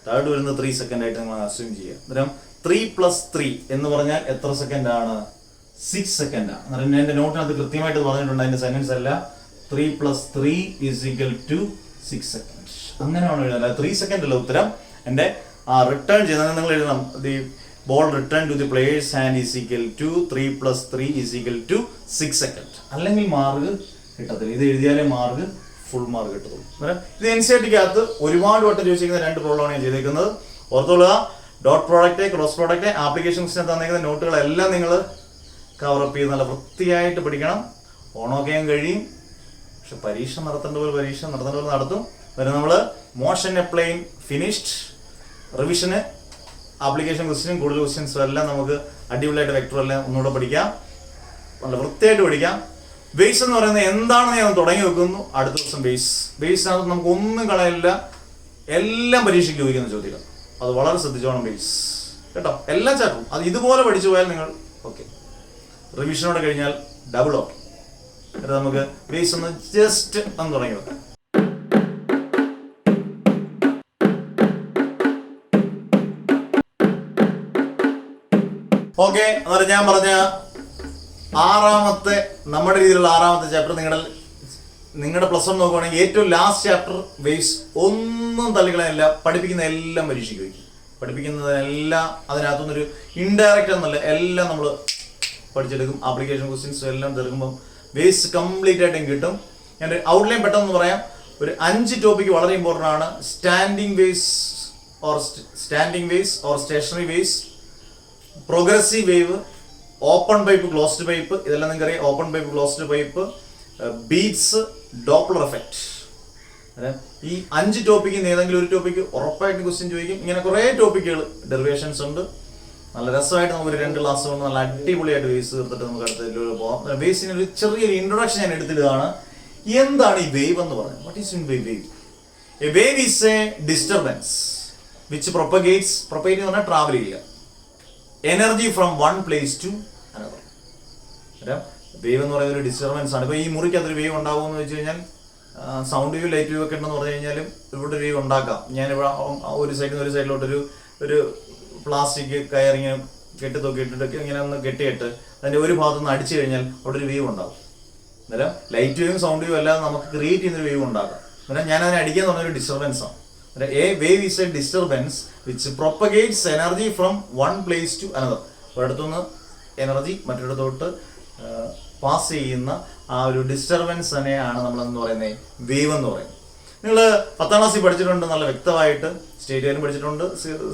താഴോട്ട് വരുന്നത് 3 സെക്കൻഡ് ആയിട്ട് നമ്മൾ അസ്യൂം ചെയ്യുക. അന്നേരം 3 + 3 എന്ന് പറഞ്ഞാൽ എത്ര സെക്കൻഡ് ആണ്? 6 സെക്കൻഡ് ആണ്. അന്നേരം എന്റെ നോട്ടിനകത്ത് കൃത്യമായിട്ട് പറഞ്ഞിട്ടുണ്ട്, അതിന്റെ സെന്റൻസ് അല്ല. 3 + 3 = 6 സെക്കൻഡ്. അങ്ങനെയാണ് എഴുതുന്നത്. 3 സെക്കൻഡ് അല്ല ഉത്തരം. എന്റെ റിട്ടേൺ ചെയ്യുന്നത് നിങ്ങൾ എഴുതണം. The ball return to the player's hand = 3 + 3 = 6 second. അല്ലെങ്കിൽ മാർക്ക് കിട്ടത്തില്ല. ഇത് എഴുതിയാലേ മാർക്ക് ഫുൾ മാർക്ക് കിട്ടുള്ളൂ. ഇത് NCERT-ക്കകത്ത് ഒരുപാട് വട്ടം ചോദിച്ചിരിക്കുന്ന 2 പ്രോബ്ലമാണ് ഞാൻ ചെയ്തേക്കുന്നത്. ഓർത്തോളുക, dot product, cross product, application question തന്നിരിക്കുന്ന നോട്ടുകളെല്ലാം നിങ്ങൾ കവറപ്പ് ചെയ്ത് നല്ല വൃത്തിയായിട്ട് പഠിക്കണം. ഓണമൊക്കെ കഴിയും, പക്ഷെ പരീക്ഷ നടത്തേണ്ട പോലെ നടത്തും. നമ്മൾ മോഷൻ എപ്ലൈൻ ഫിനിഷ്ഡ്, റിവിഷന്, ആപ്ലിക്കേഷൻ ക്വസ്റ്റ്യനും കൂടുതൽ ക്വസ്റ്റ്യൻസും എല്ലാം നമുക്ക് അടിപൊളിയായിട്ട് വെക്ടർ എല്ലാം ഒന്നുകൂടെ പഠിക്കാം, നല്ല വൃത്തിയായിട്ട് പഠിക്കാം. ബേസ് എന്ന് പറയുന്നത് എന്താണെന്ന് ഞാൻ തുടങ്ങി വെക്കുന്നു. അടുത്ത ദിവസം ബേസിനകത്ത് നമുക്ക് ഒന്നും കളയില്ല, എല്ലാം പരീക്ഷയ്ക്ക് ചോദിക്കുന്ന ചോദ്യങ്ങൾ. അത് വളരെ ശ്രദ്ധിച്ചോണം ബേസ് കേട്ടോ. എല്ലാ ചാപ്റ്ററും അത് ഇതുപോലെ പഠിച്ചു പോയാൽ നിങ്ങൾ ഓക്കെ. റിവിഷനോടെ കഴിഞ്ഞാൽ ഡബിൾ ഓക്കെ. നമുക്ക് ബേസ് ഒന്ന് ജസ്റ്റ് ഒന്ന് തുടങ്ങി വെക്കാം. ഓക്കെ, അന്നേരം ഞാൻ പറഞ്ഞ നമ്മുടെ രീതിയിലുള്ള 6ാമത്തെ ചാപ്റ്റർ നിങ്ങളുടെ +1 നോക്കുവാണെങ്കിൽ ഏറ്റവും ലാസ്റ്റ് ചാപ്റ്റർ ബേസ്. ഒന്നും തള്ളിക്കളയില്ല, പഠിപ്പിക്കുന്ന എല്ലാം പരീക്ഷയ്ക്ക് വയ്ക്കും. പഠിപ്പിക്കുന്നതെല്ലാം അതിനകത്തുനിന്നൊരു ഇൻഡയറക്റ്റ് എന്നല്ല, എല്ലാം നമ്മൾ പഠിച്ചെടുക്കും. ആപ്ലിക്കേഷൻ ക്വസ്റ്റ്യൻസും എല്ലാം തീർക്കുമ്പം ബേസ് കംപ്ലീറ്റ് ആയിട്ടും കിട്ടും. ഞാൻ ഔട്ട്ലൈൻ പെട്ടെന്ന് പറയാം. ഒരു 5 ടോപ്പിക്ക് വളരെ ഇമ്പോർട്ടൻ്റ് ആണ്. Standing waves or stationary waves, progressive wave, open pipe, closed pipe, ഇതെല്ലാം നിങ്ങൾക്ക് അറിയാം. Open pipe, closed pipe, beats, Doppler effect. ഈ 5 ടോപ്പിക്ക് ഏതെങ്കിലും ഒരു ടോപ്പിക്ക് ഉറപ്പായിട്ടും ക്വസ്റ്റ്യൻ ചോദിക്കും. ഇങ്ങനെ കുറേ ടോപ്പിക്കുകൾ, ഡെറിവേഷൻസ് ഉണ്ട്. നല്ല രസമായിട്ട് നമുക്കൊരു 2 ക്ലാസ് കൊണ്ട് നല്ല അടിപൊളിയായിട്ട് ബേസ് തീർത്തിട്ട് നമുക്ക് അടുത്തതിലൂടെ പോകാം. ബേസിന് ഒരു ചെറിയൊരു ഇൻട്രൊഡക്ഷൻ ഞാൻ എടുത്തിട്ടാണ്. എന്താണ് ഈ വേവ് എന്ന് പറയുന്നത്? What is wave? A wave is a disturbance which propagates എന്ന് പറഞ്ഞാൽ ട്രാവൽ ചെയ്യുക, energy from one place to another. Wave എന്ന് പറയുന്ന ഒരു ഡിസ്റ്റർബൻസ് ആണ്. ഇപ്പോൾ ഈ മുറിക്കകത്തൊരു വേവ് ഉണ്ടാകുമെന്ന് വെച്ച് കഴിഞ്ഞാൽ സൗണ്ട് വേവ്, ലൈറ്റ് വേവ് ഒക്കെ ഉണ്ടെന്ന് പറഞ്ഞു കഴിഞ്ഞാലും ഇവിടെ ഒരു വേവ് ഉണ്ടാക്കാം. ഞാനിവിടെ ഒരു സൈഡിൽ നിന്ന് ഒരു സൈഡിലോട്ടൊരു പ്ലാസ്റ്റിക് കയറിങ്ങനെ കെട്ടിട്ടൊക്കെ ഇങ്ങനെ ഒന്ന് കെട്ടിയിട്ട് അതിൻ്റെ ഒരു ഭാഗത്തു നിന്ന് അടിച്ചു കഴിഞ്ഞാൽ അവിടെ ഒരു വേവ് ഉണ്ടാകും. അന്നേരം ലൈറ്റ് വേവും സൗണ്ട് വേവും അല്ലാതെ നമുക്ക് ക്രിയേറ്റ് ചെയ്യുന്നൊരു വേവ് ഉണ്ടാക്കാം. അന്നേരം ഞാൻ അതിനെ അടിക്കുക എന്ന് പറഞ്ഞൊരു ഡിസ്റ്റർബൻസ് ആണ്. A wave is a disturbance which propagates energy from one place to another. ഒരിടത്തുനിന്ന് എനർജി മറ്റൊരിടത്തോട്ട് പാസ് ചെയ്യുന്ന ആ ഒരു ഡിസ്റ്റർബൻസ് തന്നെയാണ് നമ്മളെന്ന് പറയുന്നത് വേവ് എന്ന് പറയുന്നത്. നിങ്ങൾ 10ാം ക്ലാസ്സിൽ പഠിച്ചിട്ടുണ്ട് നല്ല വ്യക്തമായിട്ട്. സ്റ്റേറ്റുകാരും പഠിച്ചിട്ടുണ്ട്,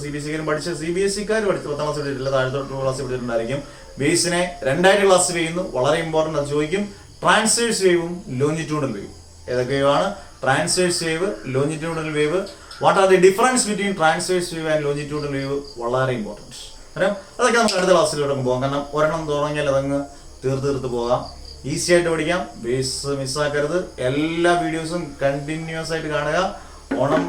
CBSE-കാരും പഠിച്ച്, CBSE-ക്കാർ പഠിച്ച് 10ാം ക്ലാസ്സിൽ പഠിച്ചിട്ടില്ല, താഴത്തോട്ട് ക്ലാസ്സിൽ പഠിച്ചിട്ടുണ്ടായിരിക്കും. ബേസിനെ 2ആയിട്ട് ക്ലാസ് ചെയ്യുന്നു, വളരെ ഇമ്പോർട്ടൻ്റ്. അത് ചോദിക്കും. ട്രാൻസ്വേഴ്സ് വേവും ലോഞ്ചിറ്റ്യൂഡൽ വേവും. ഏതൊക്കെ വേവാണ്? Transverse wave, longitudinal wave. What are the difference between transverse wave and longitudinal wave? വളരെ ഇമ്പോർട്ടൻറ്റ്. അതൊക്കെ നമുക്ക് അടുത്ത ക്ലാസ്സിലൂടെ പോകാം. കാരണം ഒരെണ്ണം തുടങ്ങിയാൽ അതങ്ങ് തീർത്ത് പോകാം. ഈസി ആയിട്ട് പഠിക്കാം. ബേസ് മിസ്സാക്കരുത്. എല്ലാ വീഡിയോസും കണ്ടിന്യൂസ് ആയിട്ട് കാണുക. ഓണം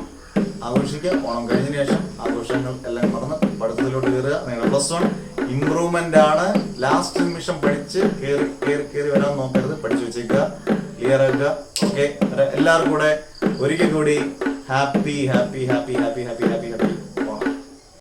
ആഘോഷിക്കുക. ഓണം കഴിഞ്ഞതിന് ശേഷം ആഘോഷങ്ങൾ എല്ലാം മറന്ന് പഠിത്തത്തിലോട്ട് കയറുക. നിങ്ങളുടെ +1 ഇംപ്രൂവ്മെന്റ് ആണ്. ലാസ്റ്റ് നിമിഷം പഠിച്ച് കയറി വരാൻ നോക്കരുത്. പഠിച്ചു വെച്ചേക്കുക, ക്ലിയർ ആക്കുക. ഓക്കെ, എല്ലാവർക്കും കൂടെ ഒരിക്കൽ കൂടി ഹാപ്പി